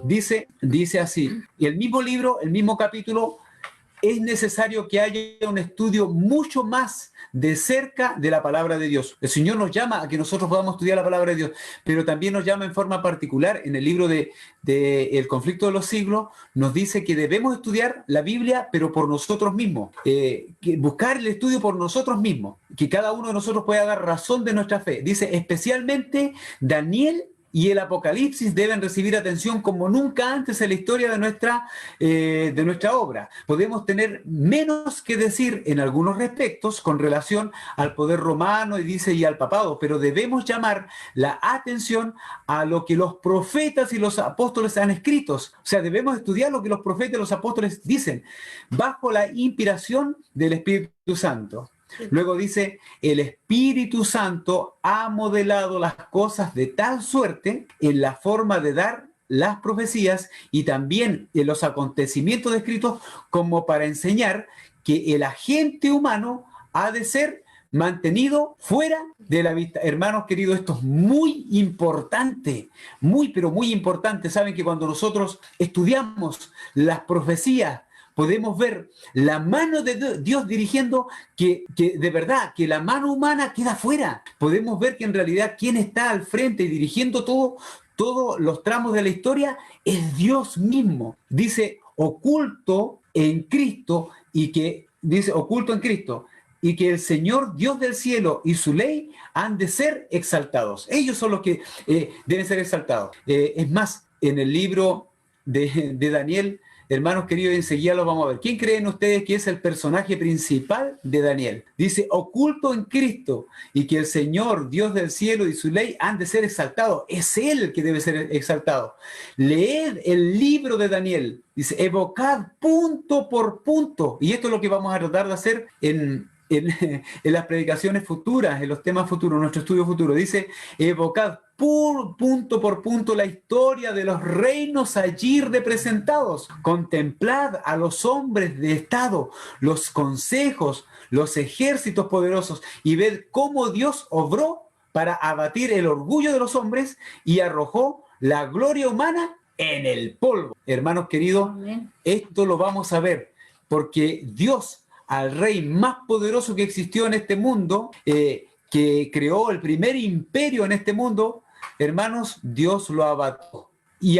Dice así, y el mismo libro, el mismo capítulo, es necesario que haya un estudio mucho más de cerca de la palabra de Dios. El Señor nos llama a que nosotros podamos estudiar la palabra de Dios, pero también nos llama en forma particular en el libro de El conflicto de los siglos, nos dice que debemos estudiar la Biblia, pero por nosotros mismos, que buscar el estudio por nosotros mismos, que cada uno de nosotros pueda dar razón de nuestra fe. Dice, especialmente Daniel y el Apocalipsis deben recibir atención como nunca antes en la historia de nuestra obra. Podemos tener menos que decir en algunos respectos con relación al poder romano y al papado, pero debemos llamar la atención a lo que los profetas y los apóstoles han escrito. O sea, debemos estudiar lo que los profetas y los apóstoles dicen, bajo la inspiración del Espíritu Santo. Luego dice, el Espíritu Santo ha modelado las cosas de tal suerte en la forma de dar las profecías y también los acontecimientos descritos como para enseñar que el agente humano ha de ser mantenido fuera de la vista. Hermanos queridos, esto es muy importante, muy, pero muy importante. Saben que cuando nosotros estudiamos las profecías, podemos ver la mano de Dios dirigiendo, que de verdad, que la mano humana queda fuera. Podemos ver que en realidad quien está al frente y dirigiendo todos los tramos de la historia es Dios mismo. Dice oculto en Cristo y que el Señor Dios del cielo y su ley han de ser exaltados. Ellos son los que deben ser exaltados. Es más, en el libro de Daniel, hermanos queridos, enseguida lo vamos a ver. ¿Quién creen ustedes que es el personaje principal de Daniel? Dice, oculto en Cristo y que el Señor Dios del cielo y su ley han de ser exaltados. Es Él el que debe ser exaltado. Leed el libro de Daniel. Dice, evocad punto por punto. Y esto es lo que vamos a tratar de hacer en las predicaciones futuras, en los temas futuros, nuestro estudio futuro. Dice, evocad punto por punto la historia de los reinos allí representados. Contemplad a los hombres de Estado, los consejos, los ejércitos poderosos y ved cómo Dios obró para abatir el orgullo de los hombres y arrojó la gloria humana en el polvo. Hermanos queridos, esto lo vamos a ver porque Dios, al rey más poderoso que existió en este mundo, que creó el primer imperio en este mundo, hermanos, Dios lo abatió y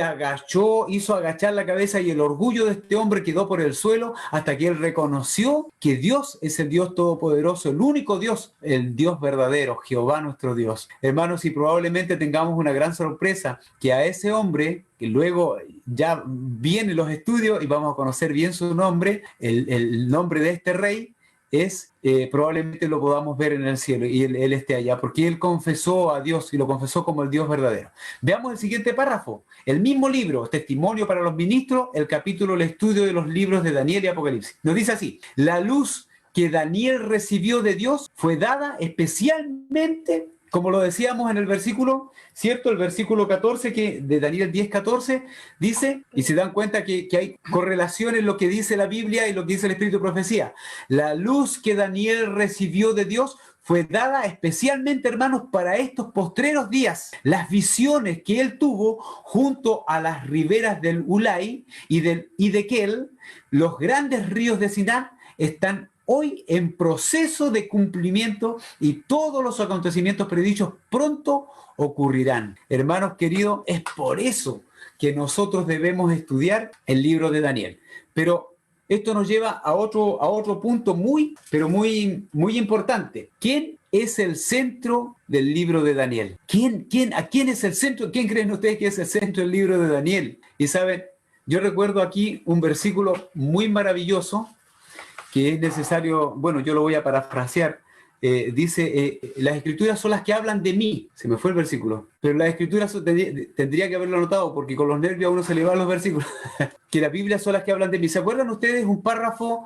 hizo agachar la cabeza y el orgullo de este hombre quedó por el suelo hasta que él reconoció que Dios es el Dios todopoderoso, el único Dios, el Dios verdadero, Jehová nuestro Dios. Hermanos, y probablemente tengamos una gran sorpresa, que a ese hombre, que luego ya vienen los estudios y vamos a conocer bien su nombre, el nombre de este rey, probablemente lo podamos ver en el cielo y él esté allá, porque él confesó a Dios y lo confesó como el Dios verdadero. Veamos el siguiente párrafo, el mismo libro, Testimonio para los Ministros, el capítulo, el estudio de los libros de Daniel y Apocalipsis. Nos dice así, la luz que Daniel recibió de Dios fue dada especialmente, como lo decíamos en el versículo, ¿cierto? El versículo 14 de Daniel 10:14 dice, y se dan cuenta que hay correlación en lo que dice la Biblia y lo que dice el Espíritu de Profecía. La luz que Daniel recibió de Dios fue dada especialmente, hermanos, para estos postreros días. Las visiones que él tuvo junto a las riberas del Ulai y de Kel, los grandes ríos de Siná, están hoy en proceso de cumplimiento y todos los acontecimientos predichos pronto ocurrirán. Hermanos queridos, es por eso que nosotros debemos estudiar el libro de Daniel. Pero esto nos lleva a otro punto muy importante. ¿Quién es el centro del libro de Daniel? ¿A quién es el centro? ¿Quién creen ustedes que es el centro del libro de Daniel? Y saben, yo recuerdo aquí un versículo muy maravilloso que es necesario, bueno, yo lo voy a parafrasear. Dice, las escrituras son las que hablan de mí. Se me fue el versículo. Pero las escrituras tendría que haberlo anotado porque con los nervios a uno se le van los versículos. Que la Biblia son las que hablan de mí. ¿Se acuerdan ustedes un párrafo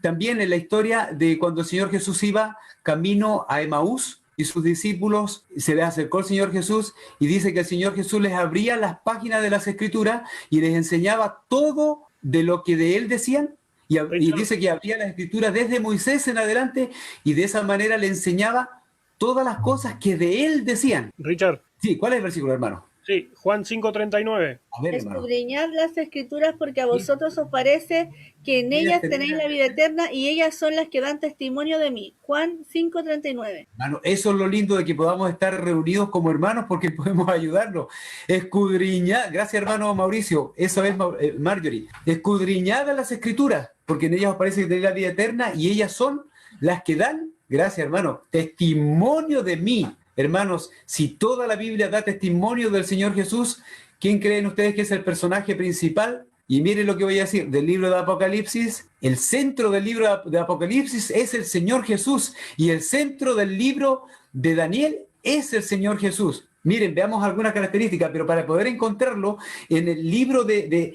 también en la historia de cuando el Señor Jesús iba camino a Emaús? Y sus discípulos, se les acercó el Señor Jesús y dice que el Señor Jesús les abría las páginas de las escrituras y les enseñaba todo de lo que de él decían. Y dice que abría las escrituras desde Moisés en adelante y de esa manera le enseñaba todas las cosas que de él decían. Richard. Sí, ¿cuál es el versículo, hermano? Sí, Juan 5:39. A ver, hermano. Escudriñad las escrituras porque a vosotros os parece que en ellas tenéis la vida eterna y ellas son las que dan testimonio de mí. Juan 5:39. Hermano, eso es lo lindo de que podamos estar reunidos como hermanos porque podemos ayudarnos. Escudriñad, gracias hermano Mauricio, eso es Marjorie. Escudriñad las escrituras porque en ellas os parece que tenéis la vida eterna y ellas son las que dan, gracias hermano, testimonio de mí. Hermanos, si toda la Biblia da testimonio del Señor Jesús, ¿quién creen ustedes que es el personaje principal? Y miren lo que voy a decir del libro de Apocalipsis. El centro del libro de Apocalipsis es el Señor Jesús y el centro del libro de Daniel es el Señor Jesús. Miren, veamos algunas características, pero para poder encontrarlo en el libro de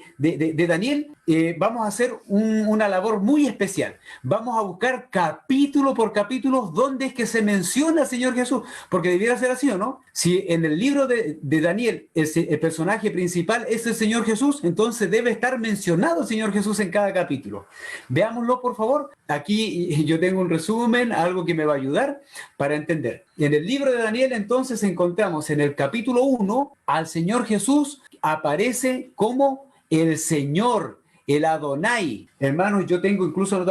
Daniel, vamos a hacer una labor muy especial. Vamos a buscar capítulo por capítulo dónde es que se menciona al Señor Jesús, porque debiera ser así, ¿o no? Si en el libro de Daniel el personaje principal es el Señor Jesús, entonces debe estar mencionado el Señor Jesús en cada capítulo. Veámoslo, por favor. Aquí yo tengo un resumen, algo que me va a ayudar para entender. En el libro de Daniel, entonces, encontramos en el capítulo 1 al Señor Jesús aparece como el Señor, el Adonai. Hermanos, yo tengo incluso,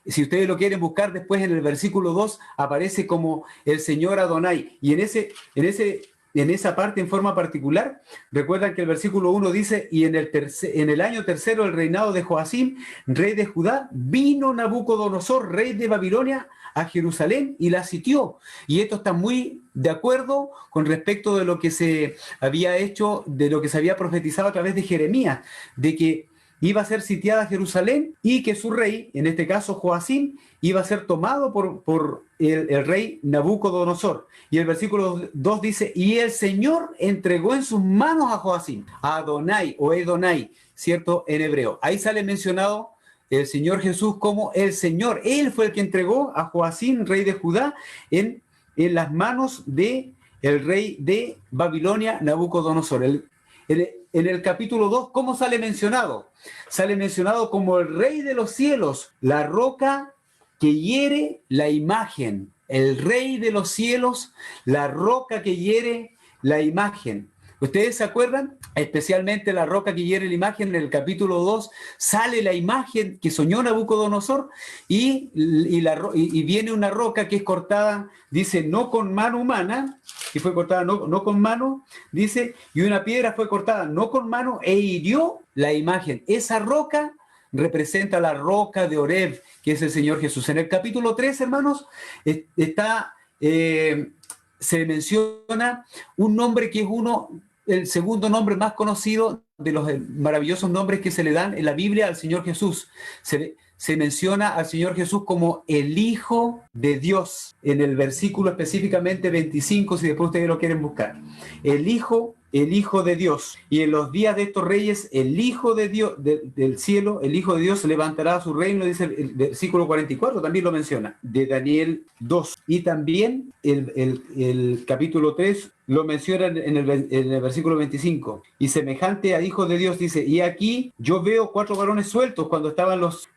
si ustedes lo quieren buscar después en el versículo 2, aparece como el Señor Adonai. Y en esa parte en forma particular, recuerdan que el versículo 1 dice, y en el año tercero del reinado de Joacim, rey de Judá, vino Nabucodonosor, rey de Babilonia, a Jerusalén y la sitió. Y esto está muy de acuerdo con respecto de lo que se había hecho, de lo que se había profetizado a través de Jeremías, de que iba a ser sitiada Jerusalén y que su rey, en este caso Joacim, iba a ser tomado por el rey Nabucodonosor. Y el versículo 2 dice, y el Señor entregó en sus manos a Joacim, a Adonai o Edonai, ¿cierto? En hebreo. Ahí sale mencionado el Señor Jesús como el Señor. Él fue el que entregó a Joacim, rey de Judá, en las manos de el rey de Babilonia, Nabucodonosor. En el capítulo 2, ¿cómo sale mencionado? Sale mencionado como el rey de los cielos, la roca que hiere la imagen. El rey de los cielos, la roca que hiere la imagen. ¿Ustedes se acuerdan? Especialmente la roca que hiere la imagen, en el capítulo 2 sale la imagen que soñó Nabucodonosor y viene una roca que es cortada, dice, no con mano humana, que fue cortada no con mano, dice, y una piedra fue cortada no con mano e hirió la imagen. Esa roca representa la roca de Oreb, que es el Señor Jesús. En el capítulo 3, hermanos, se menciona un nombre que es el segundo nombre más conocido de los maravillosos nombres que se le dan en la Biblia al Señor Jesús. Se menciona al Señor Jesús como el Hijo de Dios, en el versículo específicamente 25, si después ustedes lo quieren buscar. El Hijo de Dios. Y en los días de estos reyes, el Hijo de Dios, del cielo, el Hijo de Dios levantará su reino, dice el versículo 44, también lo menciona, de Daniel 2. Y también el capítulo 3 lo menciona en el versículo 25. Y semejante a Hijo de Dios, dice, y aquí yo veo 4 varones sueltos cuando estaban los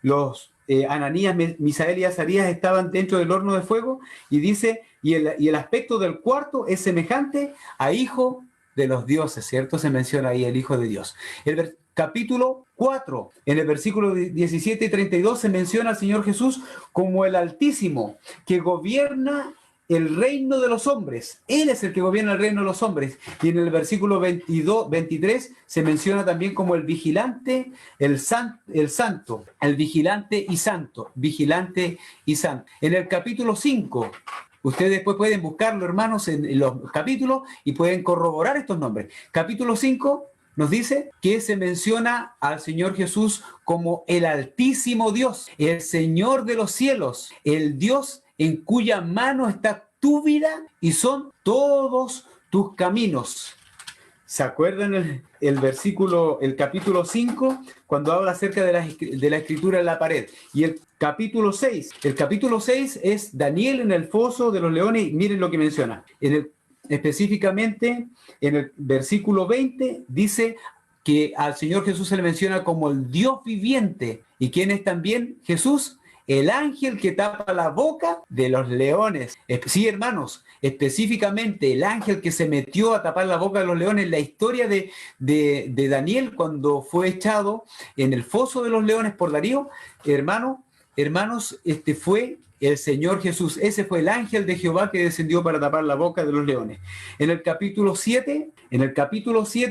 Ananías, Misael y Azarías estaban dentro del horno de fuego, y dice, y el aspecto del cuarto es semejante a Hijo de los dioses, ¿cierto? Se menciona ahí el Hijo de Dios. El capítulo 4, en el versículo 17 y 32, se menciona al Señor Jesús como el Altísimo, que gobierna el reino de los hombres. Él es el que gobierna el reino de los hombres. Y en el versículo 23 se menciona también como el vigilante, el santo, el vigilante y santo, vigilante y santo. En el capítulo 5, ustedes después pueden buscarlo, hermanos, en los capítulos y pueden corroborar estos nombres. Capítulo 5 nos dice que se menciona al Señor Jesús como el Altísimo Dios, el Señor de los cielos, el Dios en cuya mano está tu vida y son todos tus caminos. ¿Se acuerdan el capítulo 5, cuando habla acerca de la escritura en la pared? Y el capítulo 6 es Daniel en el foso de los leones, y miren lo que menciona. Específicamente, en el versículo 20, dice que al Señor Jesús se le menciona como el Dios viviente. ¿Y quién es también Jesús? El ángel que tapa la boca de los leones. Sí, hermanos, específicamente el ángel que se metió a tapar la boca de los leones. La historia de Daniel cuando fue echado en el foso de los leones por Darío, hermanos, fue el Señor Jesús. Ese fue el ángel de Jehová que descendió para tapar la boca de los leones. En el capítulo 7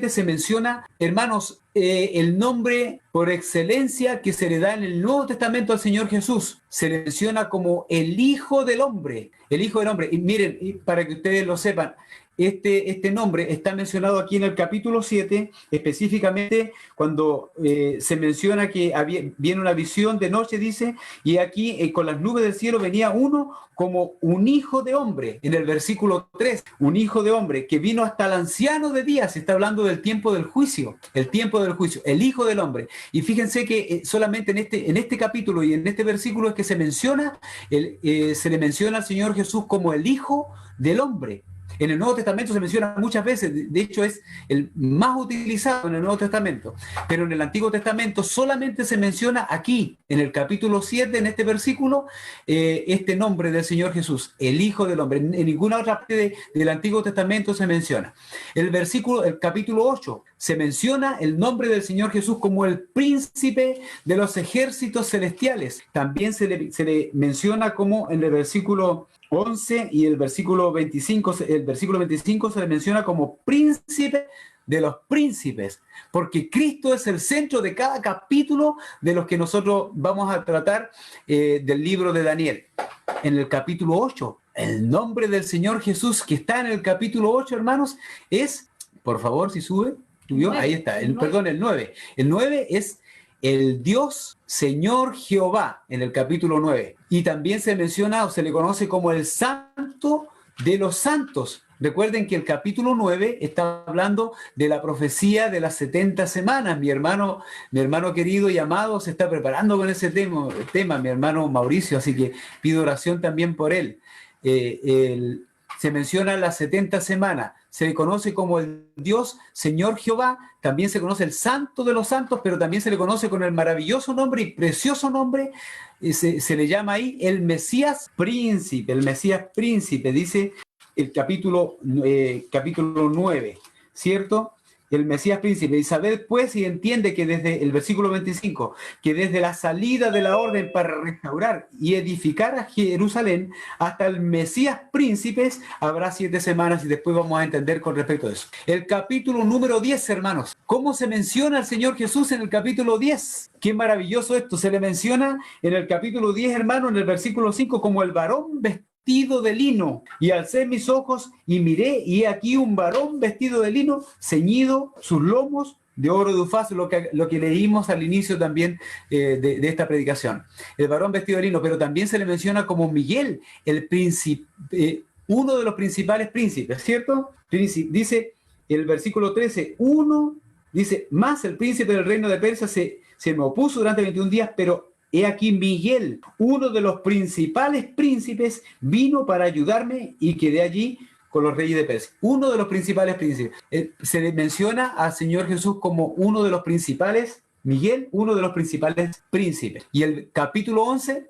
se menciona, hermanos, el nombre por excelencia que se le da en el Nuevo Testamento al Señor Jesús. Se le menciona como el Hijo del Hombre, el Hijo del Hombre. Y miren, y para que ustedes lo sepan, este nombre está mencionado aquí en el capítulo 7, específicamente cuando se menciona que viene una visión de noche, dice, y aquí con las nubes del cielo venía uno como un hijo de hombre, en el versículo 3, un hijo de hombre que vino hasta el anciano de días. Se está hablando del tiempo del juicio, el tiempo del juicio, el Hijo del Hombre. Y fíjense que solamente en este capítulo y en este versículo es que se menciona, se le menciona al Señor Jesús como el Hijo del Hombre. En el Nuevo Testamento se menciona muchas veces, de hecho es el más utilizado en el Nuevo Testamento, pero en el Antiguo Testamento solamente se menciona aquí, en el capítulo 7, en este versículo, este nombre del Señor Jesús, el Hijo del Hombre. En ninguna otra parte del Antiguo Testamento se menciona. El capítulo 8, se menciona el nombre del Señor Jesús como el príncipe de los ejércitos celestiales. También se le menciona como en el versículo 11 y el versículo 25 se le menciona como príncipe de los príncipes, porque Cristo es el centro de cada capítulo de los que nosotros vamos a tratar del libro de Daniel. En el capítulo 8, el nombre del Señor Jesús que está en el capítulo 8, hermanos, es, por favor, si sube, ¿subió? Ahí está, el 9. El 9 es el Dios Señor Jehová, en el capítulo 9. Y también se menciona o se le conoce como el Santo de los Santos. Recuerden que el capítulo 9 está hablando de la profecía de las 70 semanas. Mi hermano querido y amado se está preparando con ese tema, mi hermano Mauricio, así que pido oración también por él. Se menciona las 70 semanas, se le conoce como el Dios Señor Jehová, también se conoce el Santo de los Santos, pero también se le conoce con el maravilloso nombre y precioso nombre, se le llama ahí el Mesías Príncipe, dice el capítulo 9, ¿cierto? El Mesías Príncipe. Isabel pues y entiende que desde el versículo 25, que desde la salida de la orden para restaurar y edificar a Jerusalén hasta el Mesías Príncipe habrá 7 semanas, y después vamos a entender con respecto a eso. El capítulo número 10, hermanos. ¿Cómo se menciona al Señor Jesús en el capítulo 10? Qué maravilloso esto. Se le menciona en el capítulo 10, hermano, en el versículo 5, como el varón vestido de lino, y alcé mis ojos y miré, y he aquí un varón vestido de lino, ceñido sus lomos de oro de Ufaz, lo que leímos al inicio también de esta predicación. El varón vestido de lino, pero también se le menciona como Miguel, el príncipe, uno de los principales príncipes, ¿cierto? Dice el versículo 13, dice, más el príncipe del reino de Persia se me opuso durante 21 días, pero he aquí Miguel, uno de los principales príncipes, vino para ayudarme y quedé allí con los reyes de Persia. Uno de los principales príncipes. Se le menciona al Señor Jesús como uno de los principales, Miguel, uno de los principales príncipes. Y el capítulo 11,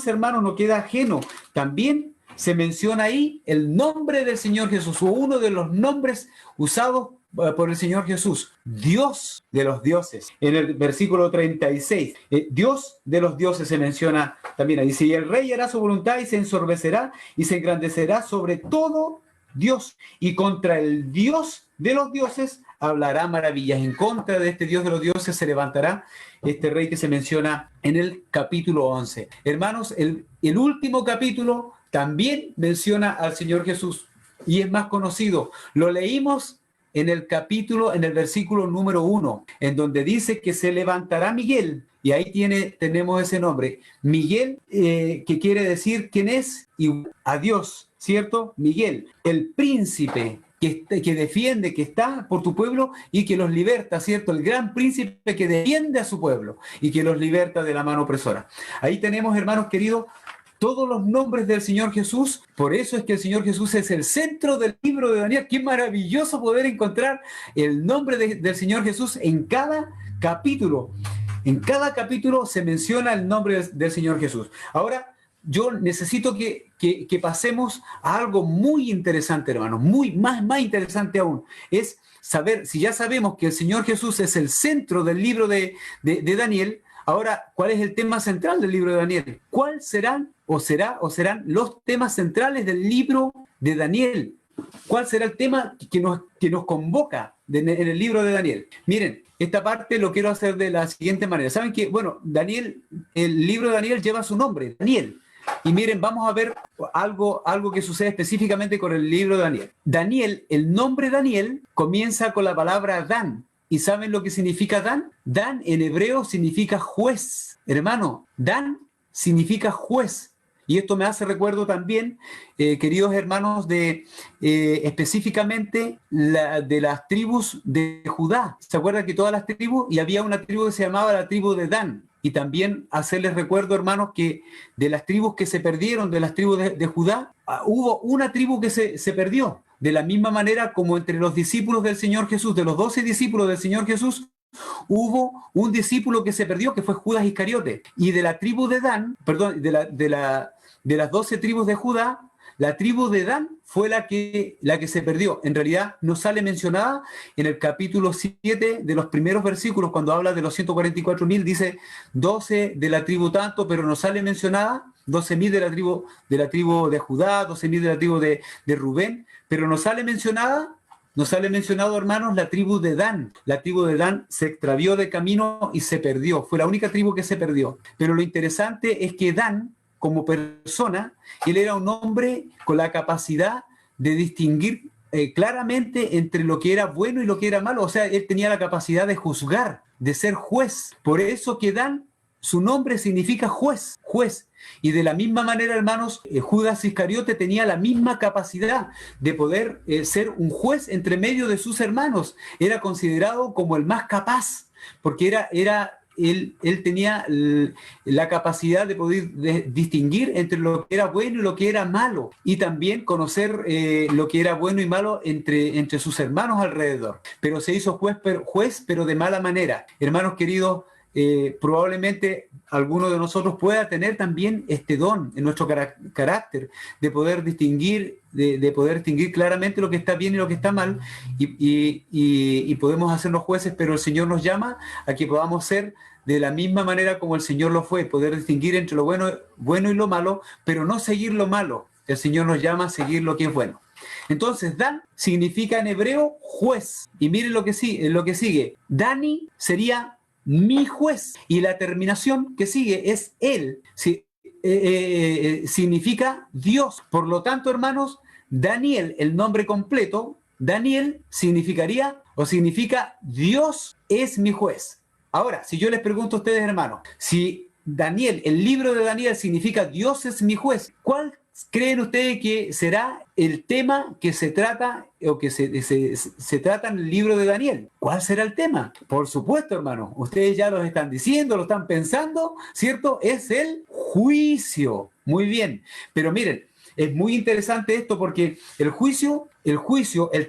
hermano, no queda ajeno. También se menciona ahí el nombre del Señor Jesús, o uno de los nombres usados por el Señor Jesús, Dios de los dioses. En el versículo 36, Dios de los dioses se menciona también. Dice, y el rey hará su voluntad y se ensorbecerá y se engrandecerá sobre todo Dios, y contra el Dios de los dioses hablará maravillas. En contra de este Dios de los dioses se levantará este rey que se menciona en el capítulo 11. Hermanos, el último capítulo también menciona al Señor Jesús y es más conocido. Lo leímos en el versículo número 1, en donde dice que se levantará Miguel, y ahí tenemos ese nombre, Miguel, que quiere decir quién es, y a Dios, ¿cierto? Miguel, el príncipe que defiende, que está por tu pueblo y que los liberta, ¿cierto? El gran príncipe que defiende a su pueblo y que los liberta de la mano opresora. Ahí tenemos, hermanos queridos, todos los nombres del Señor Jesús. Por eso es que el Señor Jesús es el centro del libro de Daniel. Qué maravilloso poder encontrar el nombre del Señor Jesús en cada capítulo. En cada capítulo se menciona el nombre del Señor Jesús. Ahora, yo necesito que pasemos a algo muy interesante, hermanos, más interesante aún. Es saber, si ya sabemos que el Señor Jesús es el centro del libro de Daniel, ahora, ¿cuál es el tema central del libro de Daniel? ¿Cuál serán los temas centrales del libro de Daniel? ¿Cuál será el tema que nos convoca en el libro de Daniel? Miren, esta parte lo quiero hacer de la siguiente manera. ¿Saben que, bueno, el libro de Daniel lleva su nombre, Daniel. Y miren, vamos a ver algo que sucede específicamente con el libro de Daniel. Daniel, el nombre Daniel comienza con la palabra Dan. ¿Y saben lo que significa Dan? Dan en hebreo significa juez. Hermano, Dan significa juez. Y esto me hace recuerdo también, queridos hermanos, de específicamente de las tribus de Judá. ¿Se acuerdan que todas las tribus? Y había una tribu que se llamaba la tribu de Dan. Y también hacerles recuerdo, hermanos, que de las tribus que se perdieron, de las tribus de Judá, hubo una tribu que se perdió. De la misma manera como entre los discípulos del Señor Jesús, de los 12 discípulos del Señor Jesús, hubo un discípulo que se perdió, que fue Judas Iscariote. Y de la tribu de Dan, perdón, de las 12 tribus de Judá, la tribu de Dan fue la que se perdió. En realidad no sale mencionada en el capítulo 7 de los primeros versículos, cuando habla de los 144.000, dice 12 de la tribu tanto, pero no sale mencionada 12.000 de la tribu de Judá, 12.000 de la tribu de Rubén, pero no sale mencionado, hermanos, la tribu de Dan. La tribu de Dan se extravió de camino y se perdió. Fue la única tribu que se perdió. Pero lo interesante es que Dan, como persona, él era un hombre con la capacidad de distinguir claramente entre lo que era bueno y lo que era malo. O sea, él tenía la capacidad de juzgar, de ser juez. Por eso que Dan, su nombre significa juez, juez. Y de la misma manera, hermanos, Judas Iscariote tenía la misma capacidad de poder ser un juez entre medio de sus hermanos. Era considerado como el más capaz, porque él tenía la capacidad de poder distinguir entre lo que era bueno y lo que era malo, y también conocer lo que era bueno y malo entre sus hermanos alrededor. Pero se hizo juez, pero de mala manera. Hermanos queridos, probablemente alguno de nosotros pueda tener también este don en nuestro carácter de poder distinguir, de poder distinguir claramente lo que está bien y lo que está mal, y podemos hacernos jueces, pero el Señor nos llama a que podamos ser de la misma manera como el Señor lo fue, poder distinguir entre lo bueno y lo malo, pero no seguir lo malo. El Señor nos llama a seguir lo que es bueno. Entonces, Dan significa en hebreo juez. Y miren lo que sigue. Dani sería mi juez. Y la terminación que sigue es él. Significa Dios. Por lo tanto, hermanos, Daniel, el nombre completo, Daniel significa Dios es mi juez. Ahora, si yo les pregunto a ustedes, hermanos, si Daniel, el libro de Daniel significa Dios es mi juez, ¿cuál creen ustedes que será el tema que se trata o que se trata en el libro de Daniel? ¿Cuál será el tema? Por supuesto, hermanos, ustedes ya lo están diciendo, lo están pensando, ¿cierto? Es el juicio. Muy bien, pero miren, es muy interesante esto porque el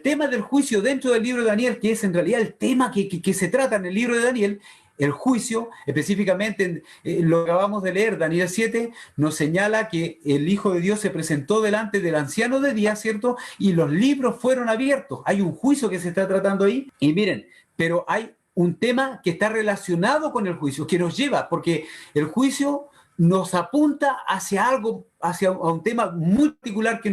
tema del juicio dentro del libro de Daniel, que es en realidad el tema que se trata en el libro de Daniel, el juicio, específicamente lo que acabamos de leer, Daniel 7, nos señala que el Hijo de Dios se presentó delante del anciano de días, ¿cierto? Y los libros fueron abiertos. Hay un juicio que se está tratando ahí. Y miren, pero hay un tema que está relacionado con el juicio, que nos lleva, porque el juicio nos apunta hacia algo, hacia un tema muy particular que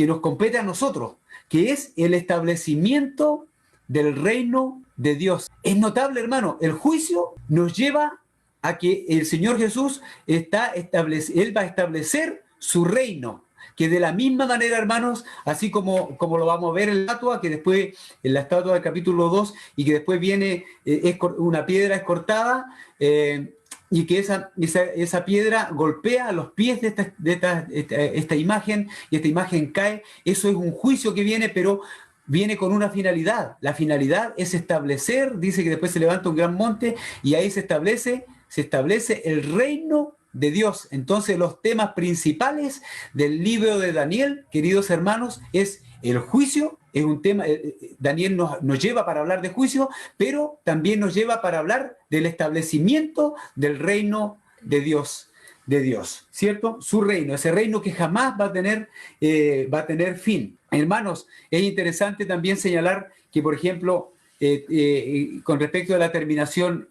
nos compete a nosotros, que es el establecimiento del reino de Dios. Es notable, hermano, el juicio nos lleva a que el Señor Jesús Él va a establecer su reino, que de la misma manera, hermanos, así como lo vamos a ver en la estatua, que después, en la estatua del capítulo 2, y que después viene una piedra escortada, y que esa piedra golpea a los pies de esta imagen, y esta imagen cae. Eso es un juicio que viene, pero viene con una finalidad. La finalidad es establecer, dice que después se levanta un gran monte, y ahí se establece el reino de Dios. Entonces, los temas principales del libro de Daniel, queridos hermanos, es el juicio. Es un tema, Daniel nos lleva para hablar de juicio, pero también nos lleva para hablar del establecimiento del reino de Dios, ¿cierto? Su reino, ese reino que jamás va a tener fin. Hermanos, es interesante también señalar que, por ejemplo, con respecto a la terminación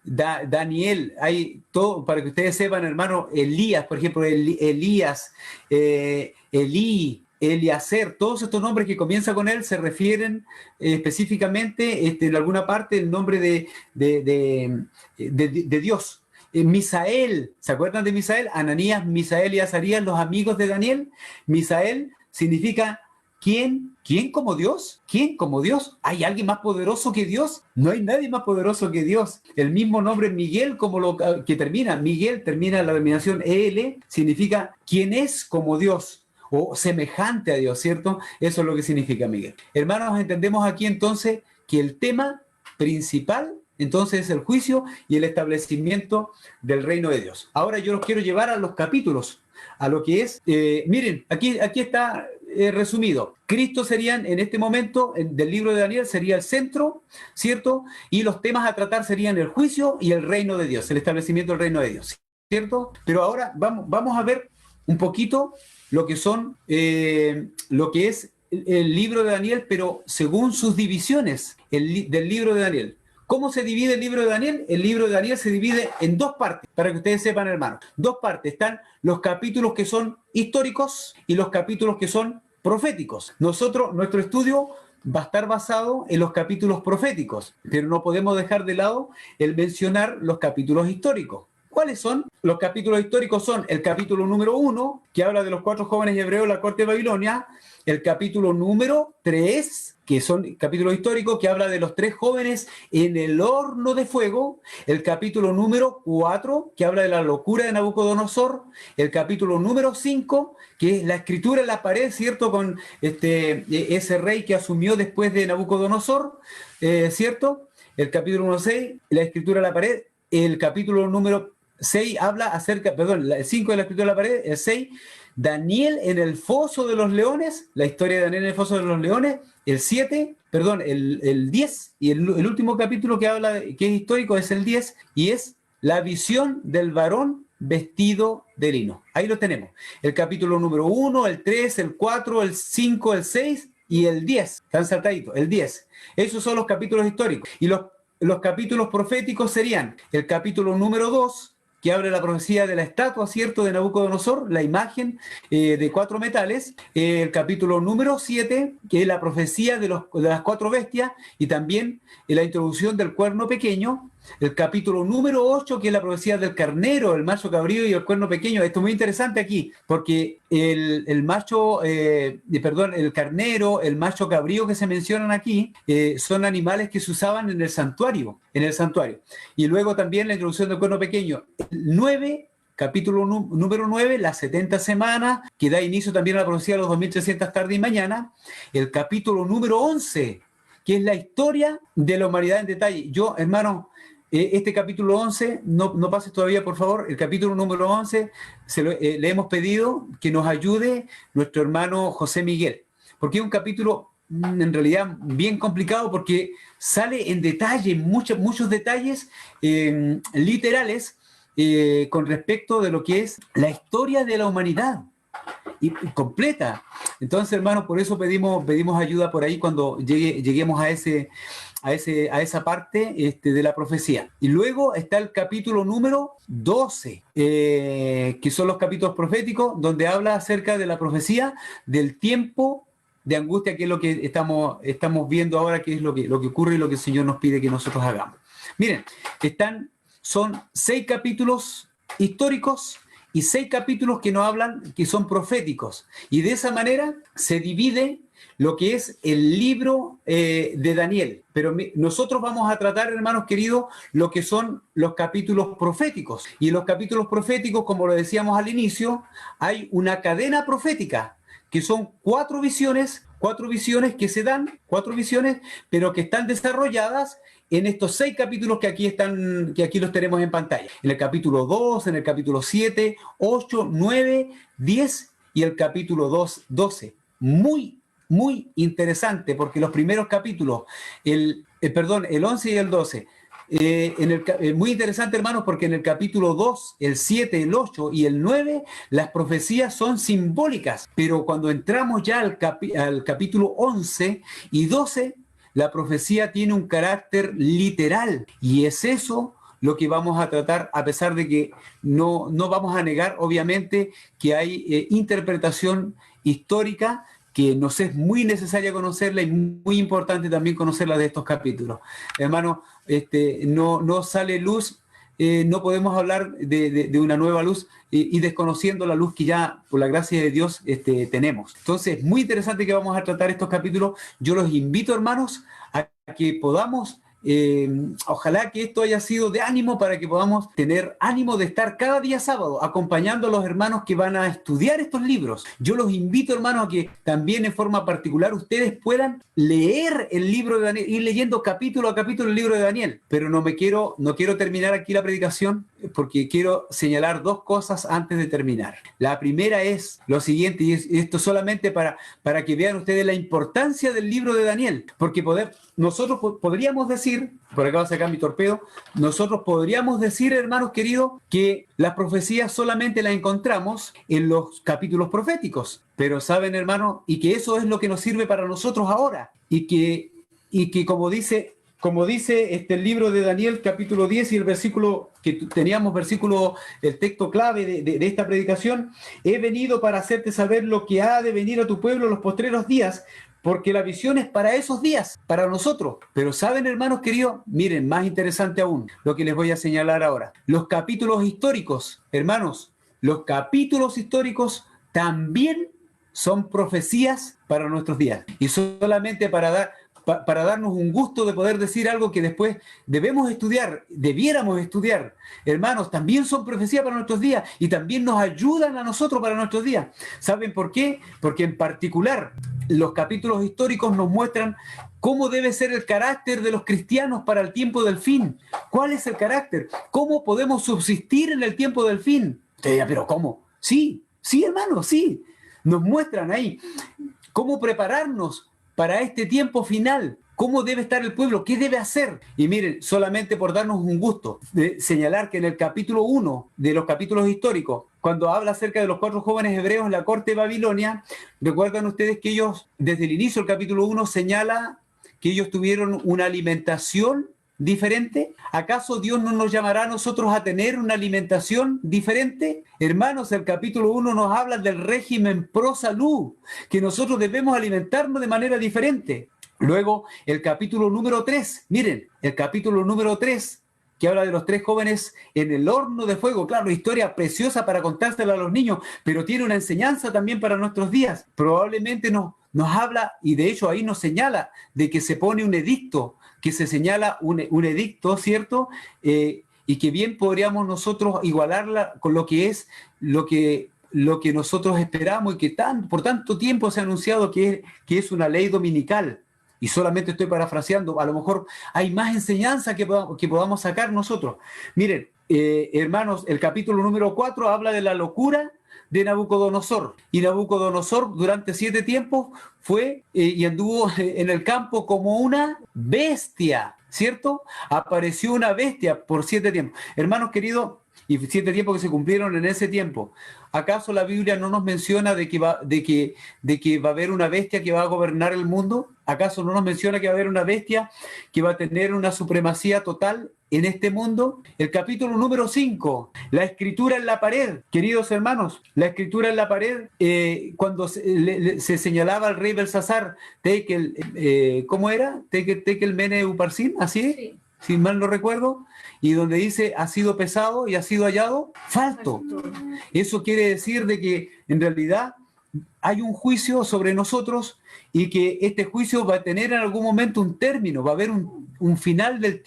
Daniel, hay todo, para que ustedes sepan, hermano, Elías, por ejemplo, Elías, Elí, Eliezer, todos estos nombres que comienzan con él se refieren específicamente en alguna parte el nombre de Dios. Misael, ¿se acuerdan de Misael? Ananías, Misael y Azarías, los amigos de Daniel. Misael significa ¿quién? ¿Quién como Dios? ¿Quién como Dios? ¿Hay alguien más poderoso que Dios? No hay nadie más poderoso que Dios. El mismo nombre Miguel, como lo que termina, Miguel termina la terminación EL, significa ¿quién es como Dios? O semejante a Dios, ¿cierto? Eso es lo que significa Miguel. Hermanos, entendemos aquí entonces que el tema principal entonces es el juicio y el establecimiento del reino de Dios. Ahora yo los quiero llevar a los capítulos, a lo que es, miren, aquí está resumido. Cristo serían en este momento, del libro de Daniel, sería el centro, ¿cierto? Y los temas a tratar serían el juicio y el reino de Dios, el establecimiento del reino de Dios, ¿cierto? Pero ahora vamos a ver un poquito lo que son, lo que es el libro de Daniel, pero según sus divisiones del libro de Daniel. ¿Cómo se divide el libro de Daniel? El libro de Daniel se divide en dos partes, para que ustedes sepan, hermanos. Dos partes. Están los capítulos que son históricos y los capítulos que son proféticos. Nuestro estudio va a estar basado en los capítulos proféticos, pero no podemos dejar de lado el mencionar los capítulos históricos. ¿Cuáles son? Los capítulos históricos son el capítulo número 1, que habla de los 4 jóvenes hebreos en la corte de Babilonia, el capítulo número 3, que son capítulos históricos, que habla de los 3 jóvenes en el horno de fuego, el capítulo número 4, que habla de la locura de Nabucodonosor, el capítulo número 5, que es la escritura en la pared, ¿cierto? Con ese rey que asumió después de Nabucodonosor, ¿cierto? El capítulo número 6, la escritura en la pared, el capítulo número 6 habla acerca, perdón, el 5 de la escritura de la pared, el 6, Daniel en el foso de los leones, la historia de Daniel en el foso de los leones, el 7, perdón, el 10, y el último capítulo que habla, que es histórico, es el 10, y es la visión del varón vestido de lino. Ahí lo tenemos. El capítulo número 1, el 3, el 4, el 5, el 6 y el 10. Están saltaditos, el 10. Esos son los capítulos históricos. Y los capítulos proféticos serían el capítulo número 2, que habla de la profecía de la estatua, ¿cierto?, de Nabucodonosor, la imagen de 4 metales, el capítulo número 7, que es la profecía de las 4 bestias, y también la introducción del cuerno pequeño, el capítulo número 8, que es la profecía del carnero, el macho cabrío y el cuerno pequeño. Esto es muy interesante aquí, porque el carnero, el macho cabrío que se mencionan aquí, son animales que se usaban en el santuario. Y luego también la introducción del cuerno pequeño. El 9, capítulo número 9, las 70 semanas, que da inicio también a la profecía de los 2300 tarde y mañana. El capítulo número 11, que es la historia de la humanidad en detalle. Yo, hermano, este capítulo 11, no pases todavía, por favor. El capítulo número 11, le hemos pedido que nos ayude nuestro hermano José Miguel, porque es un capítulo en realidad bien complicado, porque sale en detalle, muchos detalles literales con respecto de lo que es la historia de la humanidad y completa. Entonces, hermanos, por eso pedimos ayuda por ahí cuando lleguemos a esa parte de la profecía. Y luego está el capítulo número 12, que son los capítulos proféticos, donde habla acerca de la profecía del tiempo de angustia, que es lo que estamos viendo ahora, que es lo que ocurre y lo que el Señor nos pide que nosotros hagamos. Miren, son 6 capítulos históricos y 6 capítulos que nos hablan, que son proféticos. Y de esa manera se divide lo que es el libro de Daniel. Pero nosotros vamos a tratar, hermanos queridos, lo que son los capítulos proféticos. Y en los capítulos proféticos, como lo decíamos al inicio, hay una cadena profética, que son 4 visiones que se dan, 4 visiones, pero que están desarrolladas en estos 6 capítulos que aquí los tenemos en pantalla. En el capítulo 2, en el capítulo 7, 8, 9, 10 y el capítulo 12. Muy, muy interesante, porque los primeros capítulos, el 11 y el 12, muy interesante, hermanos, porque en el capítulo 2, el 7, el 8 y el 9, las profecías son simbólicas, pero cuando entramos ya al capítulo 11 y 12, la profecía tiene un carácter literal, y es eso lo que vamos a tratar, a pesar de que no vamos a negar, obviamente, que hay interpretación histórica, que nos es muy necesaria conocerla y muy importante también conocerla de estos capítulos. Hermano, no sale luz no podemos hablar de una nueva luz y desconociendo la luz que ya, por la gracia de Dios, tenemos. Entonces, muy interesante que vamos a tratar estos capítulos. Yo los invito, hermanos, a que podamos... ojalá que esto haya sido de ánimo para que podamos tener ánimo de estar cada día sábado acompañando a los hermanos que van a estudiar estos libros. Yo los invito, hermanos, a que también en forma particular ustedes puedan leer el libro de Daniel, ir leyendo capítulo a capítulo el libro de Daniel. Pero no quiero terminar aquí la predicación porque quiero señalar dos cosas antes de terminar. La primera es lo siguiente, y esto solamente para que vean ustedes la importancia del libro de Daniel, porque nosotros podríamos decir, por acá va a sacar mi torpedo, nosotros podríamos decir, hermanos queridos, que las profecías solamente las encontramos en los capítulos proféticos. Pero saben, hermanos, y que eso es lo que nos sirve para nosotros ahora. Y que como dice el libro de Daniel, capítulo 10 y el versículo, que teníamos el texto clave de esta predicación, he venido para hacerte saber lo que ha de venir a tu pueblo en los postreros días, porque la visión es para esos días, para nosotros. Pero saben, hermanos queridos, miren, más interesante aún, lo que les voy a señalar ahora. Los capítulos históricos, hermanos, los capítulos históricos también son profecías para nuestros días. Y solamente para darnos un gusto de poder decir algo que después debiéramos estudiar. Hermanos, también son profecías para nuestros días y también nos ayudan a nosotros para nuestros días. ¿Saben por qué? Porque en particular los capítulos históricos nos muestran cómo debe ser el carácter de los cristianos para el tiempo del fin. ¿Cuál es el carácter? ¿Cómo podemos subsistir en el tiempo del fin? Usted dirá, ¿pero cómo? Sí, hermanos, sí. Nos muestran ahí cómo prepararnos para este tiempo final, cómo debe estar el pueblo, qué debe hacer. Y miren, solamente por darnos un gusto de señalar que en el capítulo 1 de los capítulos históricos, cuando habla acerca de los 4 jóvenes hebreos en la corte de Babilonia, recuerdan ustedes que ellos, desde el inicio del capítulo 1, señala que ellos tuvieron una alimentación diferente. ¿Acaso Dios no nos llamará a nosotros a tener una alimentación diferente? Hermanos, el capítulo 1 nos habla del régimen pro salud, que nosotros debemos alimentarnos de manera diferente. Luego, el capítulo número 3, miren, el capítulo número 3, que habla de los 3 jóvenes en el horno de fuego. Claro, historia preciosa para contársela a los niños, pero tiene una enseñanza también para nuestros días. Probablemente nos habla, y de hecho ahí nos señala, de que se pone un edicto, que se señala un edicto, ¿cierto? Y que bien podríamos nosotros igualarla con lo que es lo que nosotros esperamos y que por tanto tiempo se ha anunciado que es una ley dominical. Y solamente estoy parafraseando, a lo mejor hay más enseñanza que podamos sacar nosotros. Miren, hermanos, el capítulo número 4 habla de la locura de Nabucodonosor. Y Nabucodonosor durante 7 tiempos fue y anduvo en el campo como una bestia, ¿cierto? Apareció una bestia por 7 tiempos. Hermanos queridos, y 7 tiempos que se cumplieron en ese tiempo. ¿Acaso la Biblia no nos menciona de que va a haber una bestia que va a gobernar el mundo? ¿Acaso no nos menciona que va a haber una bestia que va a tener una supremacía total en este mundo? El capítulo número 5, la escritura en la pared. Queridos hermanos, la escritura en la pared, cuando se señalaba al rey Belsasar, ¿cómo era? Tekel Mene Uparsin, ¿así es? Sí. Si mal no recuerdo, y donde dice ha sido pesado y ha sido hallado falto. Eso quiere decir de que en realidad hay un juicio sobre nosotros y que este juicio va a tener en algún momento un término, va a haber un final de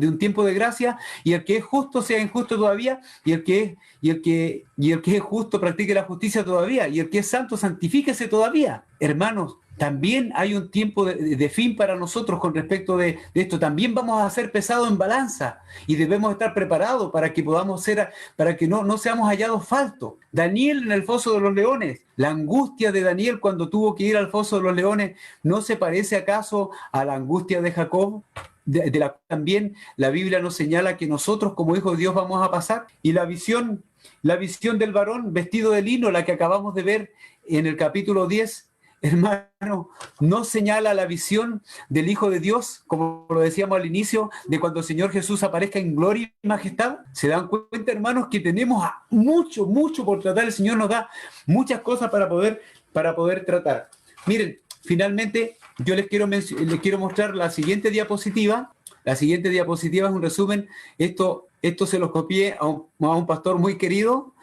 un tiempo de gracia, y el que es justo sea injusto todavía, y el que es justo practique la justicia todavía, y el que es santo santifíquese todavía. Hermanos, también hay un tiempo de fin para nosotros con respecto de esto. También vamos a ser pesados en balanza y debemos estar preparados para que para que no seamos hallados faltos. Daniel en el foso de los leones, la angustia de Daniel cuando tuvo que ir al foso de los leones, ¿no se parece acaso a la angustia de Jacob? De la cual también la Biblia nos señala que nosotros como hijos de Dios vamos a pasar. Y la visión del varón vestido de lino, la que acabamos de ver en el capítulo 10, hermano, no señala la visión del Hijo de Dios, como lo decíamos al inicio, de cuando el Señor Jesús aparezca en gloria y majestad. Se dan cuenta, hermanos, que tenemos mucho por tratar. El Señor nos da muchas cosas para poder tratar. Miren, finalmente yo les quiero mostrar la siguiente diapositiva. La siguiente diapositiva es un resumen. Esto esto se los copié a un pastor muy querido,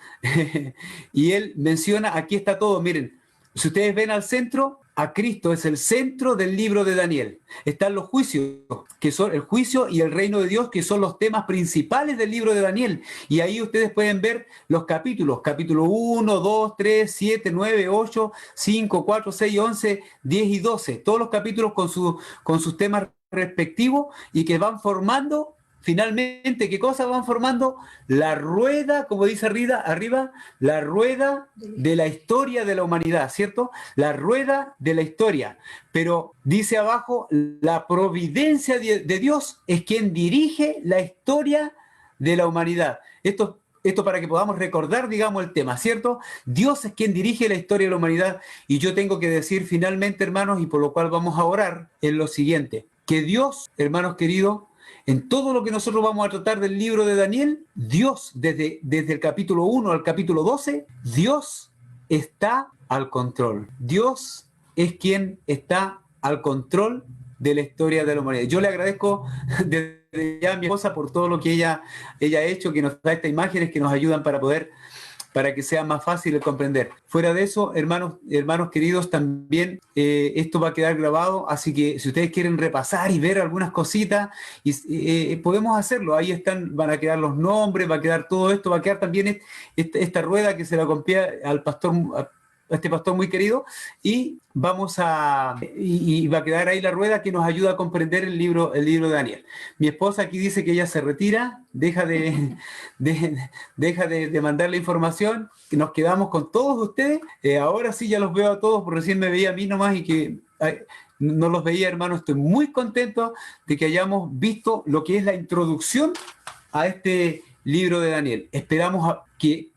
y él menciona, aquí está todo, miren, si ustedes ven al centro, a Cristo es el centro del libro de Daniel. Están los juicios, que son el juicio y el reino de Dios, que son los temas principales del libro de Daniel. Y ahí ustedes pueden ver los capítulos, capítulo 1, 2, 3, 7, 9, 8, 5, 4, 6, 11, 10 y 12. Todos los capítulos con sus temas respectivos y que van formando, finalmente, ¿qué cosas van formando? La rueda, como dice arriba, la rueda de la historia de la humanidad, ¿cierto? La rueda de la historia. Pero dice abajo, la providencia de Dios es quien dirige la historia de la humanidad. Esto para que podamos recordar, digamos, el tema, ¿cierto? Dios es quien dirige la historia de la humanidad. Y yo tengo que decir finalmente, hermanos, y por lo cual vamos a orar, en lo siguiente, que Dios, hermanos queridos, en todo lo que nosotros vamos a tratar del libro de Daniel, Dios, desde el capítulo 1 al capítulo 12, Dios está al control. Dios es quien está al control de la historia de la humanidad. Yo le agradezco desde ya a mi esposa por todo lo que ella ha hecho, que nos da estas imágenes que nos ayudan para que sea más fácil de comprender. Fuera de eso, hermanos queridos, también esto va a quedar grabado, así que si ustedes quieren repasar y ver algunas cositas, podemos hacerlo. Ahí van a quedar los nombres, va a quedar todo esto, va a quedar también esta rueda que se la compré al pastor, a este pastor muy querido, y va a quedar ahí la rueda que nos ayuda a comprender el libro de Daniel. Mi esposa aquí dice que ella se retira, deja de mandar la información, que nos quedamos con todos ustedes. Ahora sí ya los veo a todos, porque recién me veía a mí nomás y que no los veía, hermano. Estoy muy contento de que hayamos visto lo que es la introducción a este libro de Daniel. Esperamos que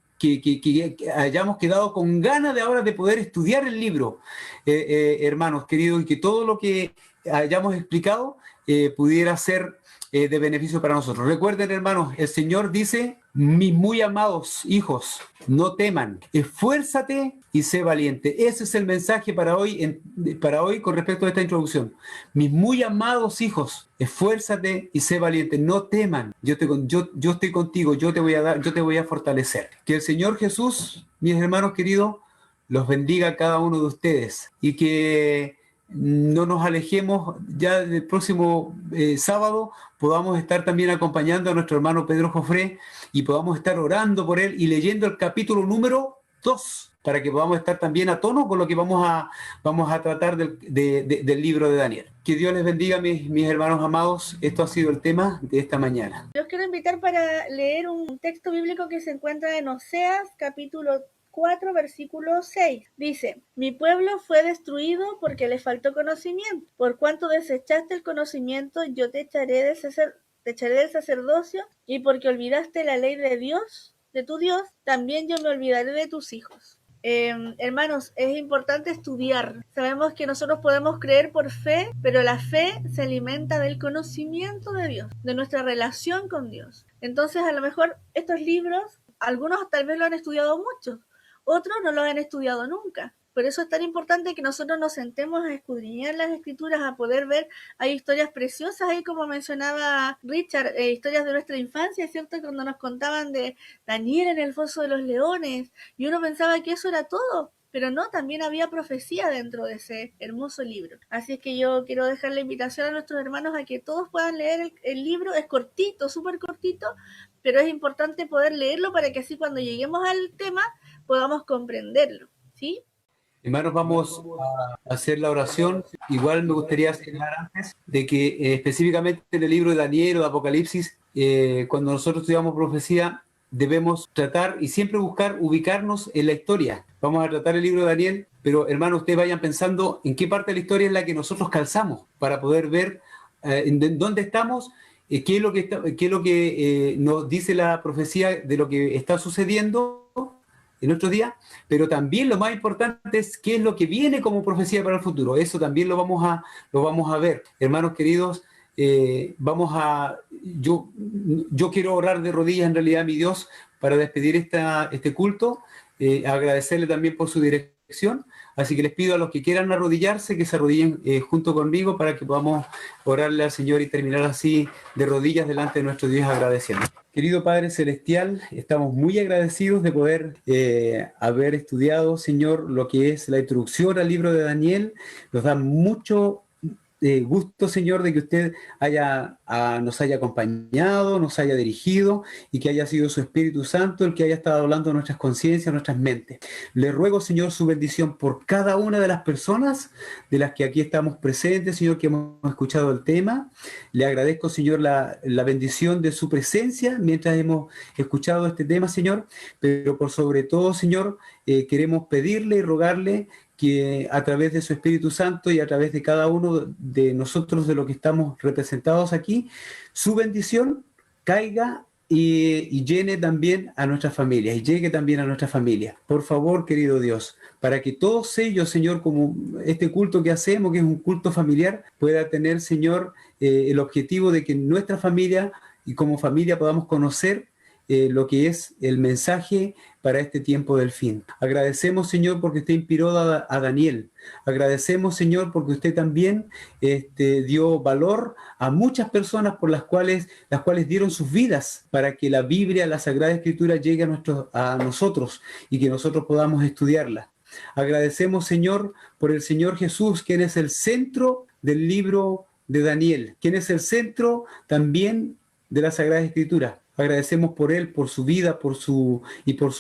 hayamos quedado con ganas de ahora de poder estudiar el libro, hermanos queridos, y que todo lo que hayamos explicado pudiera ser de beneficio para nosotros. Recuerden, hermanos, el Señor dice, mis muy amados hijos, no teman, esfuérzate y sé valiente. Ese es el mensaje para hoy con respecto a esta introducción. Mis muy amados hijos, esfuérzate y sé valiente, no teman. Yo estoy contigo, yo te voy a fortalecer. Que el Señor Jesús, mis hermanos queridos, los bendiga a cada uno de ustedes y que no nos alejemos. Ya del próximo sábado podamos estar también acompañando a nuestro hermano Pedro Jofré y podamos estar orando por él y leyendo el capítulo número 2 para que podamos estar también a tono con lo que vamos a tratar del libro de Daniel. Que Dios les bendiga, mis hermanos amados. Esto ha sido el tema de esta mañana. Los quiero invitar para leer un texto bíblico que se encuentra en Oseas, capítulo 4, versículo 6. Dice, mi pueblo fue destruido porque le faltó conocimiento. Por cuanto desechaste el conocimiento, yo te echaré del sacerdocio, y porque olvidaste la ley de Dios, de tu Dios, también yo me olvidaré de tus hijos. Hermanos, es importante estudiar. Sabemos que nosotros podemos creer por fe, pero la fe se alimenta del conocimiento de Dios, de nuestra relación con Dios. Entonces, a lo mejor estos libros, algunos tal vez lo han estudiado mucho, otros no lo han estudiado nunca. Por eso es tan importante que nosotros nos sentemos a escudriñar las escrituras, a poder ver. Hay historias preciosas ahí, como mencionaba Richard, historias de nuestra infancia, ¿cierto? Cuando nos contaban de Daniel en el foso de los leones, y uno pensaba que eso era todo, pero no, también había profecía dentro de ese hermoso libro. Así es que yo quiero dejar la invitación a nuestros hermanos a que todos puedan leer el libro. Es cortito, súper cortito, pero es importante poder leerlo para que así cuando lleguemos al tema podamos comprenderlo, ¿sí? Hermanos, vamos a hacer la oración. Igual me gustaría señalar antes de que específicamente en el libro de Daniel o de Apocalipsis, cuando nosotros estudiamos profecía, debemos tratar y siempre buscar ubicarnos en la historia. Vamos a tratar el libro de Daniel, pero hermanos, ustedes vayan pensando en qué parte de la historia es la que nosotros calzamos para poder ver en dónde estamos, qué es lo que nos dice la profecía de lo que está sucediendo en nuestros días, pero también lo más importante es qué es lo que viene como profecía para el futuro. Eso también lo vamos a ver. Hermanos queridos, yo quiero orar de rodillas en realidad a mi Dios para despedir este culto, agradecerle también por su dirección, Así que les pido a los que quieran arrodillarse, que se arrodillen junto conmigo para que podamos orarle al Señor y terminar así de rodillas delante de nuestro Dios agradeciendo. Querido Padre Celestial, estamos muy agradecidos de poder haber estudiado, Señor, lo que es la introducción al libro de Daniel. Nos da mucho gusto, Señor, de que usted nos haya acompañado, nos haya dirigido y que haya sido su Espíritu Santo el que haya estado hablando a nuestras conciencias, a nuestras mentes. Le ruego, Señor, su bendición por cada una de las personas de las que aquí estamos presentes, Señor, que hemos escuchado el tema. Le agradezco, Señor, la bendición de su presencia mientras hemos escuchado este tema, Señor, pero por sobre todo, Señor, queremos pedirle y rogarle que a través de su Espíritu Santo y a través de cada uno de nosotros, de los que estamos representados aquí, su bendición caiga y llene también a nuestras familias, y llegue también a nuestra familia. Por favor, querido Dios, para que todos ellos, Señor, como este culto que hacemos, que es un culto familiar, pueda tener, Señor, el objetivo de que nuestra familia y como familia podamos conocer lo que es el mensaje para este tiempo del fin. Agradecemos, Señor, porque usted inspiró a Daniel. Agradecemos, Señor, porque usted también dio valor a muchas personas por las cuales dieron sus vidas para que la Biblia, la Sagrada Escritura, llegue a nosotros y que nosotros podamos estudiarla. Agradecemos, Señor, por el Señor Jesús, quien es el centro del libro de Daniel, quien es el centro también de la Sagrada Escritura. Agradecemos por él, por su vida, por su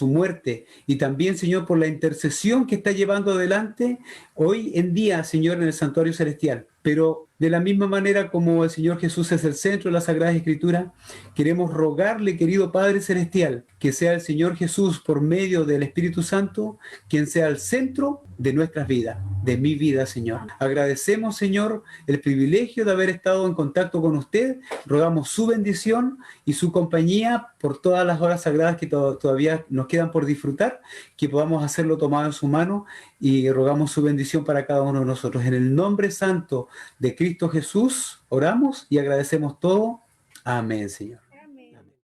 muerte, y también, Señor, por la intercesión que está llevando adelante hoy en día, Señor, en el santuario celestial. Pero de la misma manera como el Señor Jesús es el centro de la Sagrada Escritura, queremos rogarle, querido Padre Celestial, que sea el Señor Jesús, por medio del Espíritu Santo, quien sea el centro de nuestras vidas, de mi vida, Señor. Agradecemos, Señor, el privilegio de haber estado en contacto con usted. Rogamos su bendición y su compañía por todas las horas sagradas que todavía nos quedan por disfrutar, que podamos hacerlo tomado en su mano, y rogamos su bendición para cada uno de nosotros. En el nombre santo de Cristo Jesús oramos y agradecemos todo. Amén, Señor.